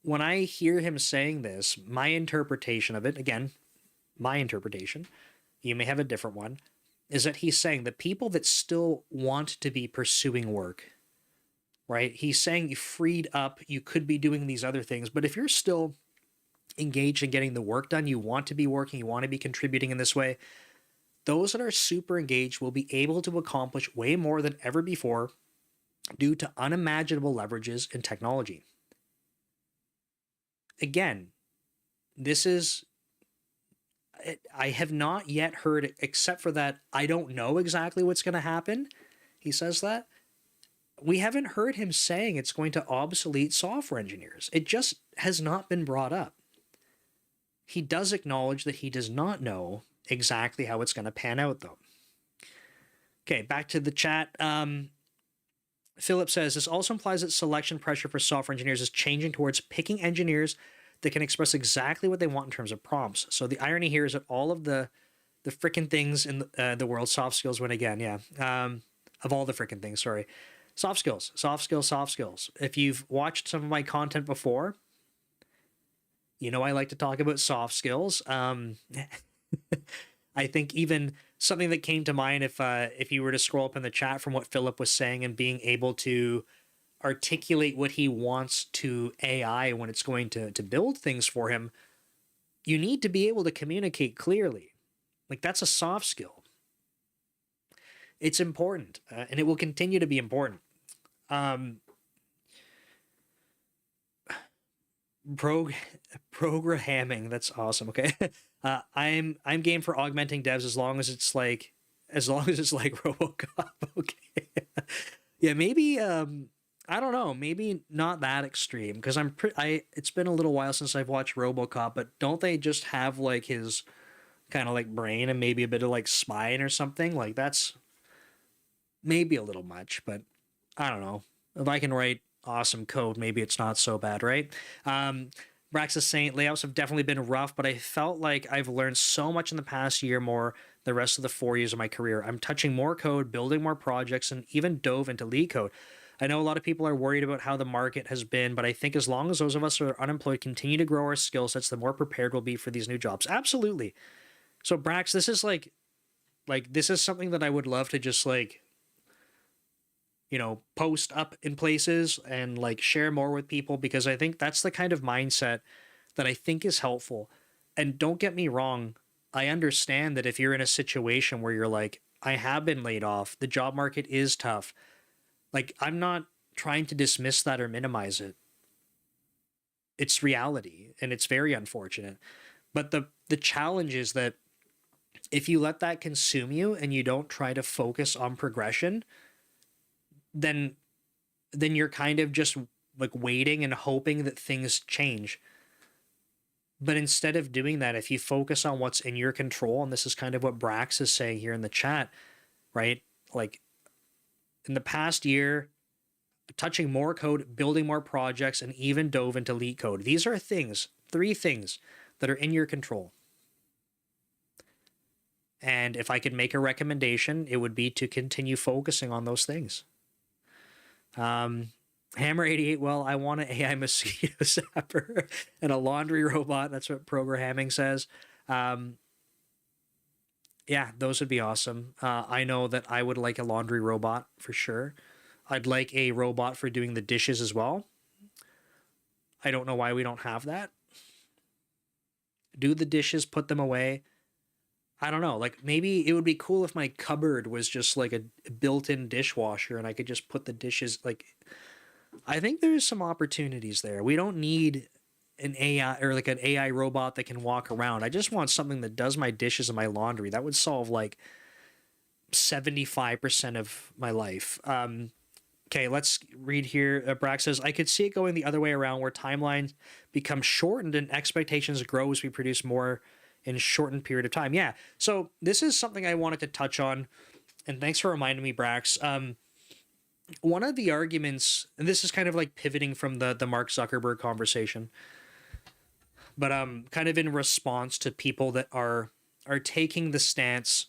when I hear him saying this, my interpretation of it, again, my interpretation, you may have a different one, is that he's saying the people that still want to be pursuing work, right? He's saying you freed up, you could be doing these other things, but if you're still engaged in getting the work done, you want to be working, you want to be contributing in this way, those that are super engaged will be able to accomplish way more than ever before due to unimaginable leverages in technology. Again, this is, I have not yet heard, except for that I don't know exactly what's going to happen. He says that. We haven't heard him saying it's going to obsolete software engineers. It just has not been brought up. He does acknowledge that he does not know exactly how it's going to pan out, though. Okay, back to the chat. Philip says, this also implies that selection pressure for software engineers is changing towards picking engineers that can express exactly what they want in terms of prompts. So the irony here is that all of the frickin' things in the world, soft skills win again, yeah. Of all the frickin' things, sorry. Soft skills, soft skills, soft skills. If you've watched some of my content before, you know I like to talk about soft skills. I think even something that came to mind if you were to scroll up in the chat from what Philip was saying and being able to articulate what he wants to AI when it's going to build things for him, you need to be able to communicate clearly. Like, that's a soft skill. It's important, and it will continue to be important. Programming, that's awesome. Okay. I'm game for augmenting devs as long as it's like RoboCop. Okay. Yeah, maybe I don't know, maybe not that extreme because I it's been a little while since I've watched RoboCop, but don't they just have like his kind of like brain and maybe a bit of like spine or something? Like that's maybe a little much, but I don't know. If I can write awesome code, maybe it's not so bad, right? Brax is saying layouts have definitely been rough, but I felt like I've learned so much in the past year more the rest of the 4 years of my career. I'm touching more code, building more projects, and even dove into lead code. I know a lot of people are worried about how the market has been, but I think as long as those of us who are unemployed continue to grow our skill sets, the more prepared we'll be for these new jobs. Absolutely. So Brax, this is like this is something that I would love to just like post up in places and like share more with people because I think that's the kind of mindset that I think is helpful. And don't get me wrong, I understand that if you're in a situation where you're like, I have been laid off, the job market is tough. Like, I'm not trying to dismiss that or minimize it. It's reality and it's very unfortunate. But the challenge is that if you let that consume you and you don't try to focus on progression, then you're kind of just like waiting and hoping that things change. But instead of doing that, if you focus on what's in your control, and this is kind of what Brax is saying here in the chat, right? Like in the past year, touching more code, building more projects, and even dove into lead code. These are three things that are in your control. And if I could make a recommendation, it would be to continue focusing on those things. Hammer 88, well, I want an AI mosquito zapper and a laundry robot. That's what programming says. Yeah, those would be awesome. I know that I would like a laundry robot for sure. I'd like a robot for doing the dishes as well. I don't know why we don't have that. Do the dishes, put them away. I don't know. Like maybe it would be cool if my cupboard was just like a built-in dishwasher and I could just put the dishes like I think there's some opportunities there. We don't need an AI or like an AI robot that can walk around. I just want something that does my dishes and my laundry. That would solve like 75% of my life. Okay, let's read here. Brack says, I could see it going the other way around where timelines become shortened and expectations grow as we produce more in a shortened period of time. Yeah, so this is something I wanted to touch on, and thanks for reminding me, Brax. One of the arguments, and this is kind of like pivoting from the Mark Zuckerberg conversation, but kind of in response to people that are taking the stance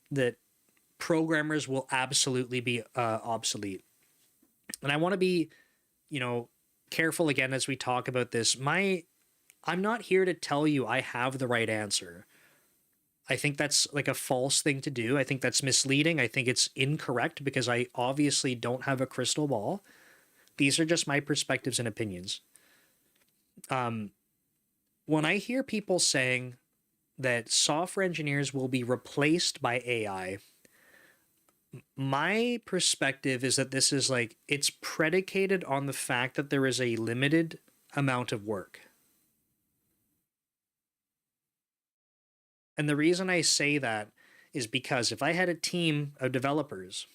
that programmers will absolutely be obsolete. And I want to be, careful again as we talk about this. I'm not here to tell you I have the right answer. I think that's like a false thing to do. I think that's misleading. I think it's incorrect because I obviously don't have a crystal ball. These are just my perspectives and opinions. When I hear people saying that software engineers will be replaced by AI, my perspective is that this is like, it's predicated on the fact that there is a limited amount of work. And the reason I say that is because if I had a team of developers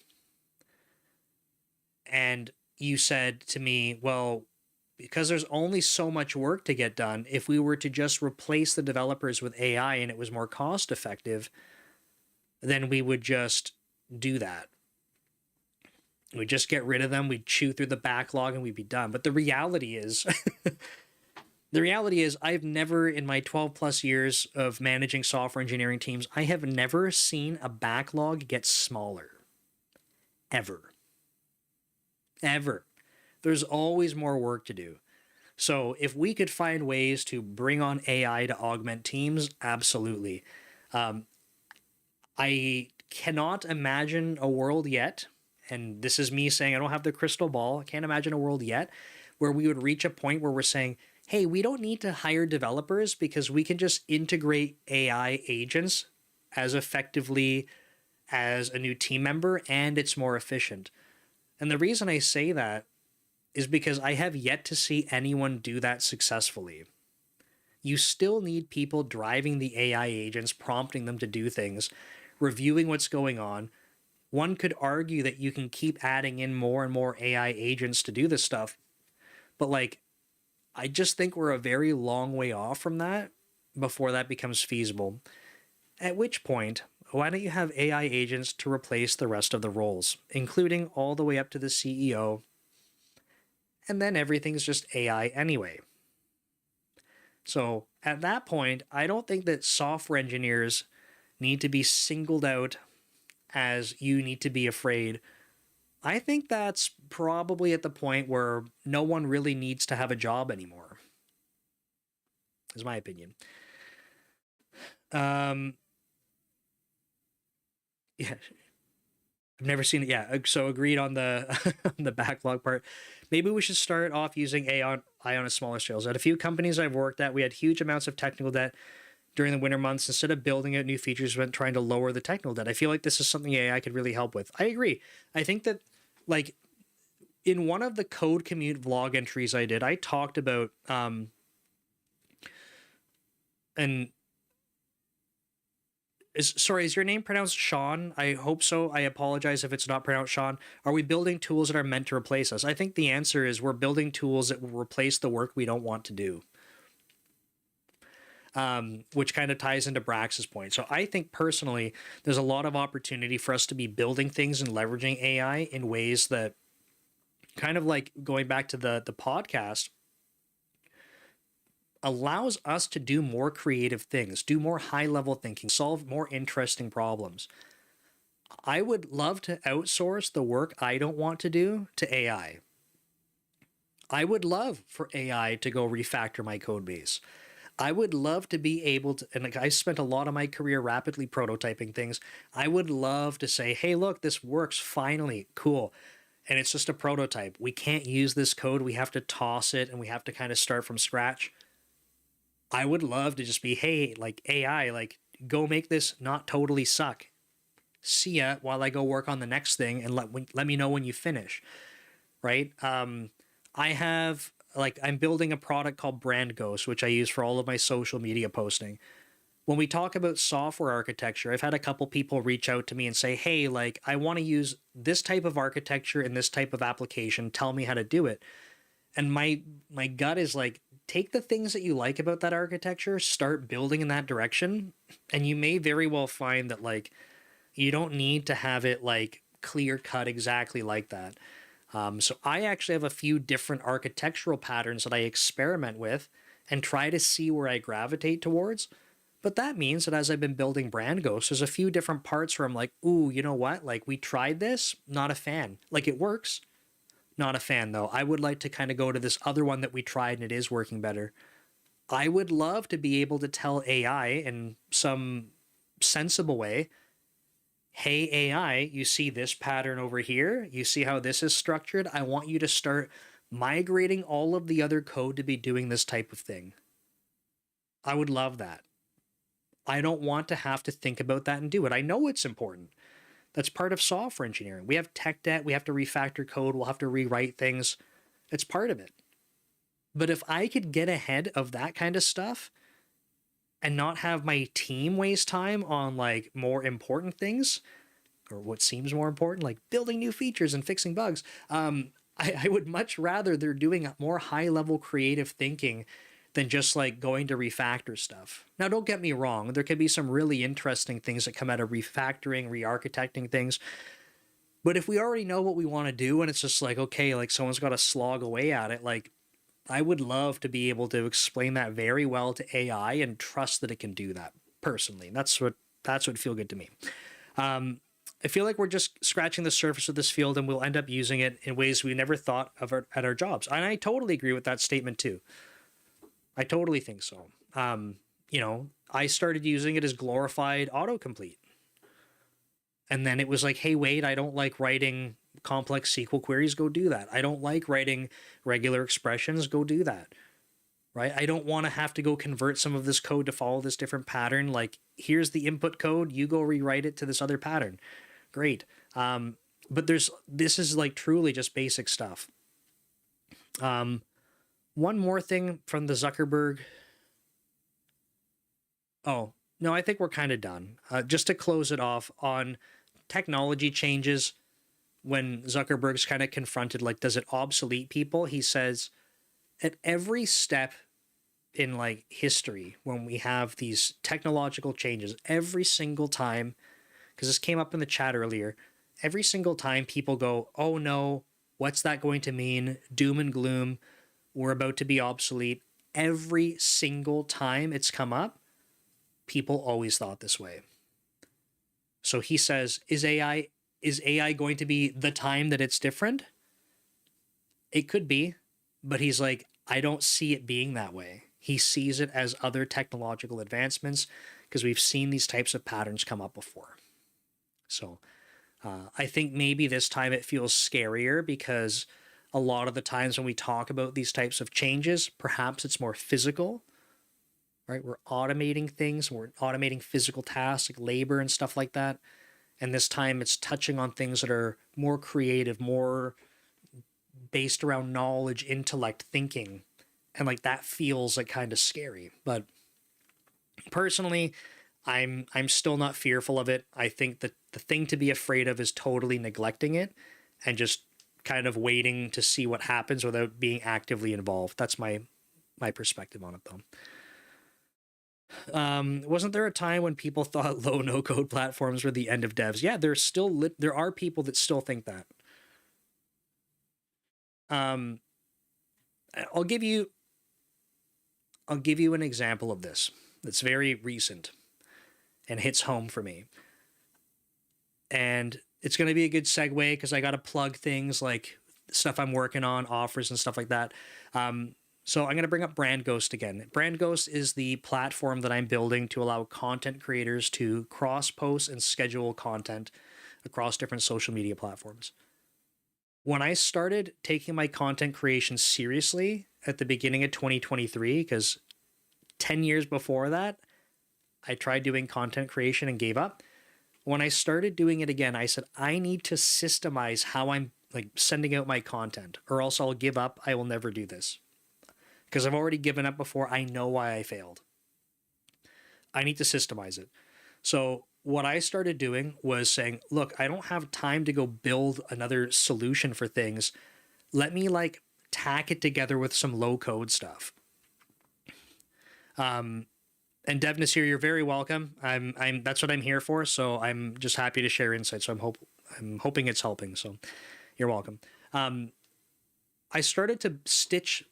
and you said to me, well, because there's only so much work to get done, if we were to just replace the developers with AI and it was more cost effective, then we would just do that. We'd just get rid of them. We'd chew through the backlog and we'd be done. But the reality is, I've never, in my 12 plus years of managing software engineering teams, I have never seen a backlog get smaller. Ever. Ever. There's always more work to do. So if we could find ways to bring on AI to augment teams, absolutely. I cannot imagine a world yet, and this is me saying I don't have the crystal ball, I can't imagine a world yet where we would reach a point where we're saying, hey, we don't need to hire developers because we can just integrate AI agents as effectively as a new team member and it's more efficient. And the reason I say that is because I have yet to see anyone do that successfully. You still need people driving the AI agents, prompting them to do things, reviewing what's going on, one could argue that you can keep adding in more and more AI agents to do this stuff. But like, I just think we're a very long way off from that before that becomes feasible. At which point, why don't you have AI agents to replace the rest of the roles, including all the way up to the CEO, and then everything's just AI anyway. So at that point, I don't think that software engineers need to be singled out as you need to be afraid. I think that's probably at the point where no one really needs to have a job anymore, is my opinion. Yeah, I've never seen it. Yeah, so agreed on the on the backlog part. Maybe we should start off using AI on a smaller scale. At a few companies I've worked at, we had huge amounts of technical debt during the winter months. Instead of building out new features, we went trying to lower the technical debt. I feel like this is something AI could really help with. I agree. I think that, like, in one of the code commute vlog entries I did, I talked about and is your name pronounced Sean? I hope so. I apologize if it's not pronounced Sean. Are we building tools that are meant to replace us? I think the answer is we're building tools that will replace the work we don't want to do. Which kind of ties into Brax's point. So I think personally, there's a lot of opportunity for us to be building things and leveraging AI in ways that, kind of like going back to the podcast, allows us to do more creative things, do more high-level thinking, solve more interesting problems. I would love to outsource the work I don't want to do to AI. I would love for AI to go refactor my code base. I would love to be able to, and like I spent a lot of my career rapidly prototyping things. I would love to say, hey, look, this works finally, cool. And it's just a prototype. We can't use this code. We have to toss it and we have to kind of start from scratch. I would love to just be, hey, like AI, like go make this not totally suck. See ya while I go work on the next thing and let me know when you finish, right? I have, like, I'm building a product called Brand Ghost, which I use for all of my social media posting. When we talk about software architecture, I've had a couple people reach out to me and say, hey, like, I want to use this type of architecture in this type of application. Tell me how to do it. And my gut is like, take the things that you like about that architecture, start building in that direction, and you may very well find that, like, you don't need to have it like clear cut exactly like that. So I actually have a few different architectural patterns that I experiment with and try to see where I gravitate towards. But that means that as I've been building Brand Ghost, there's a few different parts where I'm like, ooh, you know what? Like, we tried this, not a fan. Like, it works. Not a fan, though. I would like to kind of go to this other one that we tried and it is working better. I would love to be able to tell AI in some sensible way, hey, AI, you see this pattern over here? You see how this is structured? I want you to start migrating all of the other code to be doing this type of thing. I would love that. I don't want to have to think about that and do it. I know it's important. That's part of software engineering. We have tech debt. We have to refactor code. We'll have to rewrite things. It's part of it. But if I could get ahead of that kind of stuff and not have my team waste time on like more important things, or what seems more important, like building new features and fixing bugs, I would much rather they're doing more high-level creative thinking than just like going to refactor stuff. Now, don't get me wrong. There could be some really interesting things that come out of refactoring, re-architecting things. But if we already know what we want to do and it's just like, okay, like someone's got to slog away at it, like I would love to be able to explain that very well to AI and trust that it can do that personally. That's what feel good to me. I feel like we're just scratching the surface of this field and we'll end up using it in ways we never thought of at our jobs. And I totally agree with that statement too. I totally think so. You know, I started using it as glorified autocomplete. And then it was like, hey, wait, I don't like writing complex SQL queries. Go do that. I don't like writing regular expressions. Go do that. Right? I don't want to have to go convert some of this code to follow this different pattern. Like, here's the input code. You go rewrite it to this other pattern. Great. But this is like truly just basic stuff. One more thing from the Zuckerberg. Oh, no, I think we're kind of done. Just to close it off on technology changes, when Zuckerberg's kind of confronted, like, does it obsolete people? He says, at every step in like history, when we have these technological changes, every single time, because this came up in the chat earlier, every single time people go, oh no, what's that going to mean? Doom and gloom, we're about to be obsolete. Every single time it's come up, people always thought this way. So he says, is AI going to be the time that it's different? It could be, but he's like, I don't see it being that way. He sees it as other technological advancements because we've seen these types of patterns come up before. So I think maybe this time it feels scarier because a lot of the times when we talk about these types of changes, perhaps it's more physical, right? We're automating things, we're automating physical tasks like labor and stuff like that. And this time it's touching on things that are more creative, more based around knowledge, intellect, thinking. And like that feels like kind of scary. But personally, I'm still not fearful of it. I think that the thing to be afraid of is totally neglecting it and just kind of waiting to see what happens without being actively involved. That's my perspective on it, though. Wasn't there a time when people thought low no code platforms were the end of devs? Yeah, there are people that still think that. I'll give you an example of this that's very recent and hits home for me. And it's going to be a good segue because I got to plug things like stuff I'm working on, offers and stuff like that. So I'm going to bring up Brand Ghost again. Brand Ghost is the platform that I'm building to allow content creators to cross-post and schedule content across different social media platforms. When I started taking my content creation seriously at the beginning of 2023, because 10 years before that, I tried doing content creation and gave up. When I started doing it again, I said, I need to systemize how I'm like sending out my content, or else I'll give up. I will never do this. Because I've already given up before. I know why I failed. I need to systemize it. So what I started doing was saying, look, I don't have time to go build another solution for things. Let me like tack it together with some low code stuff. And Dev Nasir, you're very welcome. That's what I'm here for. So I'm just happy to share insights. So I'm hoping it's helping. So you're welcome. I started to stitch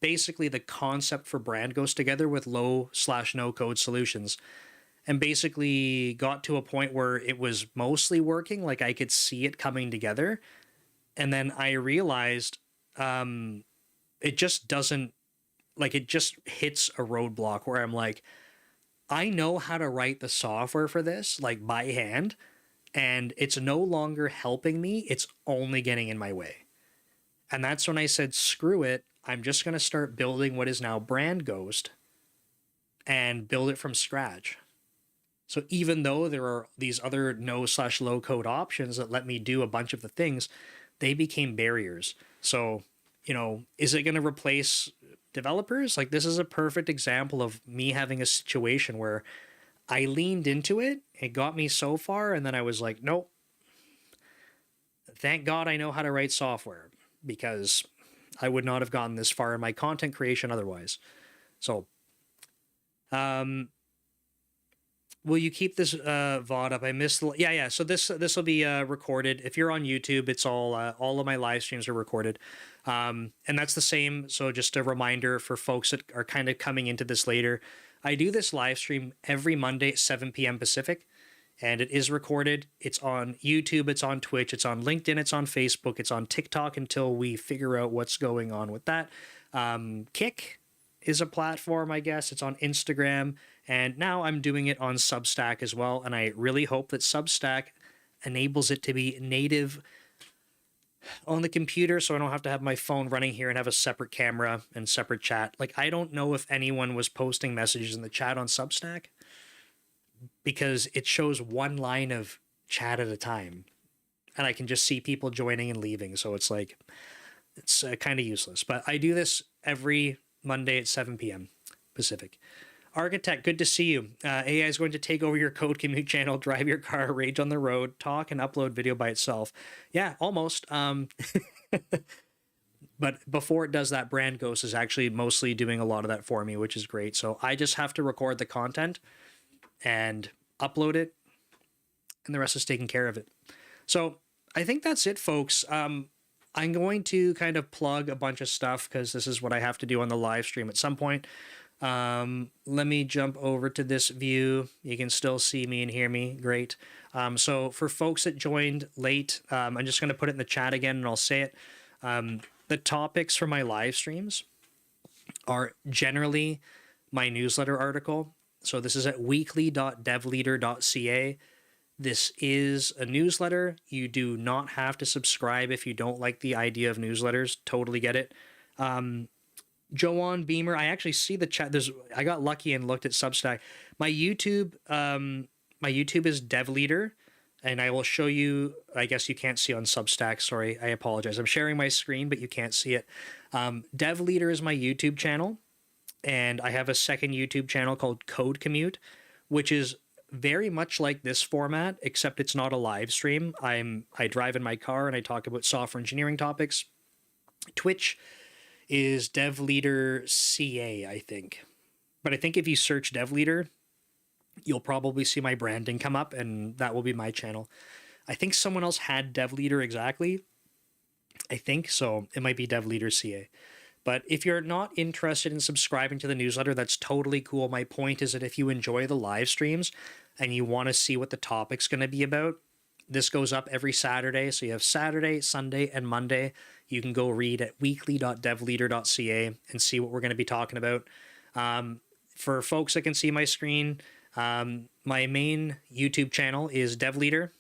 basically the concept for Brand Ghost together with low/no code solutions, and basically got to a point where it was mostly working. Like I could see it coming together. And then I realized, it just doesn't, like, it just hits a roadblock where I'm like, I know how to write the software for this, like by hand, and it's no longer helping me. It's only getting in my way. And that's when I said, screw it. I'm just going to start building what is now Brand Ghost and build it from scratch. So even though there are these other no/low code options that let me do a bunch of the things, they became barriers. So, is it going to replace developers? Like, this is a perfect example of me having a situation where I leaned into it. It got me so far. And then I was like, nope. Thank God I know how to write software, because I would not have gotten this far in my content creation otherwise. So, will you keep this VOD up? I missed. Yeah. So this will be recorded. If you're on YouTube, it's all of my live streams are recorded, and that's the same. So just a reminder for folks that are kind of coming into this later, I do this live stream every Monday at 7 p.m. Pacific, and it is recorded. It's on YouTube, it's on Twitch, it's on LinkedIn, it's on Facebook, it's on TikTok until we figure out what's going on with that. Kick is a platform, I guess. It's on Instagram. And now I'm doing it on Substack as well. And I really hope that Substack enables it to be native on the computer, so I don't have to have my phone running here and have a separate camera and separate chat. Like, I don't know if anyone was posting messages in the chat on Substack, because it shows one line of chat at a time. And I can just see people joining and leaving. So it's like, it's kind of useless. But I do this every Monday at 7 p.m. Pacific. Architect, good to see you. AI is going to take over your code commute channel, drive your car, rage on the road, talk, and upload video by itself. Yeah, almost. But before it does that, Brand Ghost is actually mostly doing a lot of that for me, which is great. So I just have to record the content and upload it, and the rest is taking care of it. So I think that's it, folks. I'm going to kind of plug a bunch of stuff because this is what I have to do on the live stream at some point. Let me jump over to this view. You can still see me and hear me. Great. So for folks that joined late, I'm just going to put it in the chat again and I'll say it. The topics for my live streams are generally my newsletter article. So this is at weekly.devleader.ca. This is a newsletter. You do not have to subscribe if you don't like the idea of newsletters. Totally get it. Joanne Beamer, I actually see the chat. I got lucky and looked at Substack. My YouTube is DevLeader, and I will show you. I guess you can't see on Substack. Sorry, I apologize. I'm sharing my screen, but you can't see it. DevLeader is my YouTube channel, and I have a second YouTube channel called Code Commute, which is very much like this format, except it's not a live stream. I drive in my car and I talk about software engineering topics. Twitch is DevLeader CA, I think. But I think if you search DevLeader, you'll probably see my branding come up, and that will be my channel. I think someone else had DevLeader exactly. I think so. It might be DevLeader CA. But if you're not interested in subscribing to the newsletter, that's totally cool. My point is that if you enjoy the live streams and you want to see what the topic's going to be about, this goes up every Saturday. So you have Saturday, Sunday, and Monday. You can go read at weekly.devleader.ca and see what we're going to be talking about. For folks that can see my screen, my main YouTube channel is DevLeader.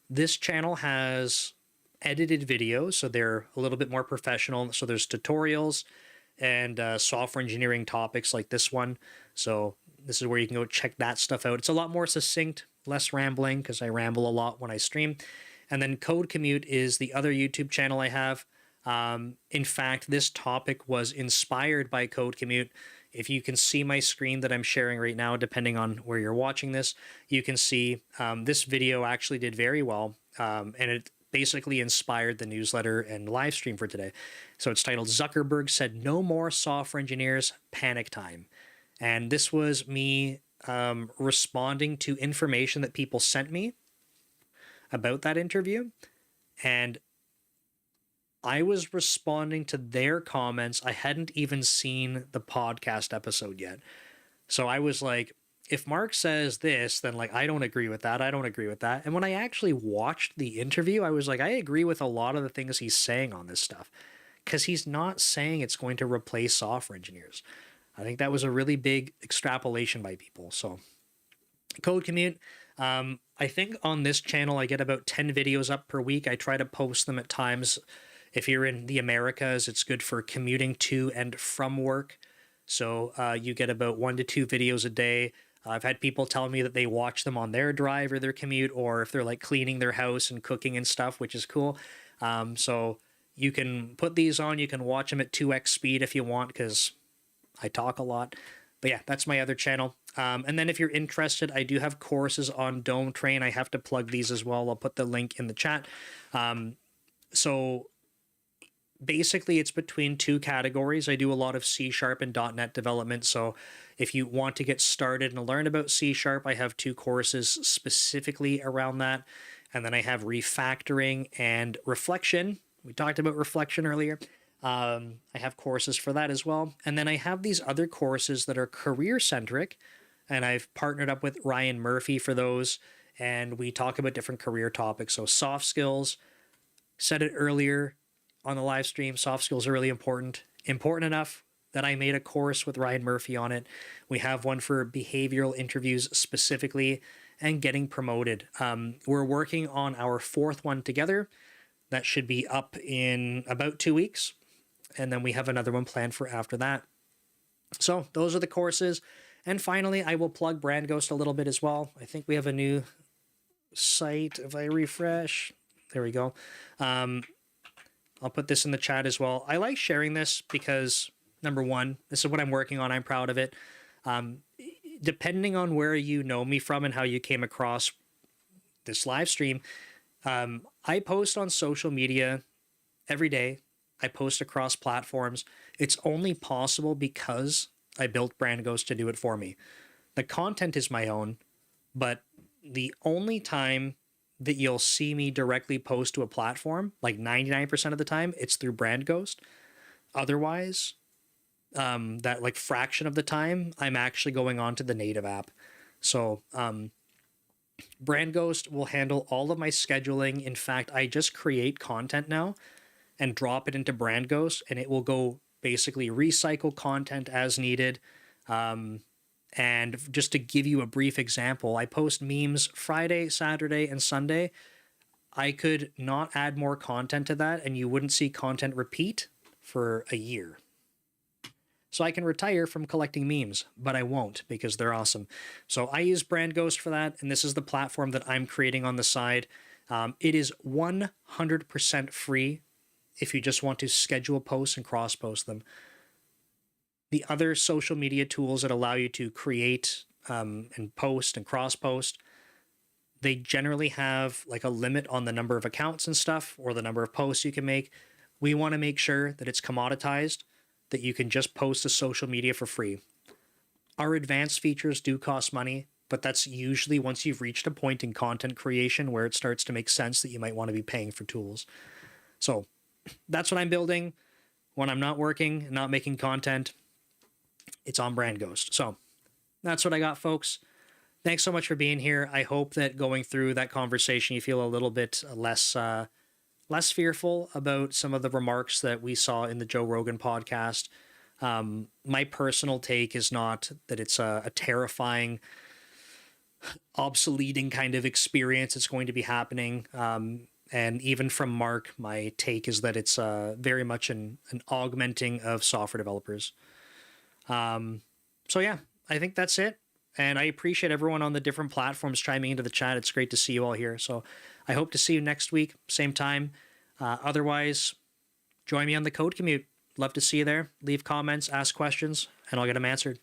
This channel has edited videos, so they're a little bit more professional. So there's tutorials and software engineering topics like this one. So this is where you can go check that stuff out. It's a lot more succinct, less rambling, because I ramble a lot when I stream. And then Code Commute is the other YouTube channel I have. In fact, this topic was inspired by Code Commute. If you can see my screen that I'm sharing right now, depending on where you're watching this, you can see this video actually did very well, and it basically inspired the newsletter and live stream for today. So it's titled Zuckerberg Said No More Software Engineers, Panic Time. And this was me responding to information that people sent me about that interview. And I was responding to their comments. I hadn't even seen the podcast episode yet. So I was like, if Mark says this, then like, I don't agree with that. I don't agree with that. And when I actually watched the interview, I was like, I agree with a lot of the things he's saying on this stuff, because he's not saying it's going to replace software engineers. I think that was a really big extrapolation by people. So Code Commute, I think on this channel, I get about 10 videos up per week. I try to post them at times. If you're in the Americas, it's good for commuting to and from work. So you get about 1 to 2 videos a day. I've had people tell me that they watch them on their drive or their commute, or if they're like cleaning their house and cooking and stuff, which is cool. So you can put these on. You can watch them at 2x speed if you want, because I talk a lot. But yeah, that's my other channel. And then if you're interested, I do have courses on Dome Train. I have to plug these as well. I'll put the link in the chat. So basically, it's between 2 categories. I do a lot of C# and .NET development. So if you want to get started and learn about C#, I have 2 courses specifically around that. And then I have refactoring and reflection. We talked about reflection earlier. I have courses for that as well. And then I have these other courses that are career-centric, and I've partnered up with Ryan Murphy for those, and we talk about different career topics. So soft skills, said it earlier on the live stream, soft skills are really important enough that I made a course with Ryan Murphy on it. We have one for behavioral interviews specifically and getting promoted. We're working on our 4th one together. That should be up in about 2 weeks. And then we have another one planned for after that. So those are the courses. And finally, I will plug Brand Ghost a little bit as well. I think we have a new site. If I refresh, there we go. I'll put this in the chat as well. I like sharing this because, number one, this is what I'm working on. I'm proud of it. Depending on where you know me from and how you came across this live stream, I post on social media every day. I post across platforms. It's only possible because I built Brand Ghost to do it for me. The content is my own, but the only time that you'll see me directly post to a platform, like 99% of the time, it's through Brand Ghost. Otherwise, that like fraction of the time, I'm actually going on to the native app. So Brand Ghost will handle all of my scheduling. In fact, I just create content now and drop it into Brand Ghost, and it will go basically recycle content as needed. And just to give you a brief example, I post memes Friday, Saturday, and Sunday. I could not add more content to that, and you wouldn't see content repeat for a year. So I can retire from collecting memes, but I won't because they're awesome. So I use Brand Ghost for that, and this is the platform that I'm creating on the side. It is 100% free if you just want to schedule posts and cross-post them. The other social media tools that allow you to create and post and cross-post, they generally have like a limit on the number of accounts and stuff or the number of posts you can make. We want to make sure that it's commoditized, that you can just post to social media for free. Our advanced features do cost money, but that's usually once you've reached a point in content creation where it starts to make sense that you might want to be paying for tools. So that's what I'm building when I'm not working and not making content. It's on Brand Ghost. So that's what I got, folks. Thanks so much for being here. I hope that going through that conversation, you feel a little bit less fearful about some of the remarks that we saw in the Joe Rogan podcast. My personal take is not that it's a terrifying, obsoleting kind of experience that's going to be happening. And even from Mark, my take is that it's very much an augmenting of software developers. So yeah, I think that's it. And I appreciate everyone on the different platforms chiming into the chat. It's great to see you all here. So I hope to see you next week, same time. Otherwise, join me on the Code Commute. Love to see you there. Leave comments, ask questions, and I'll get them answered.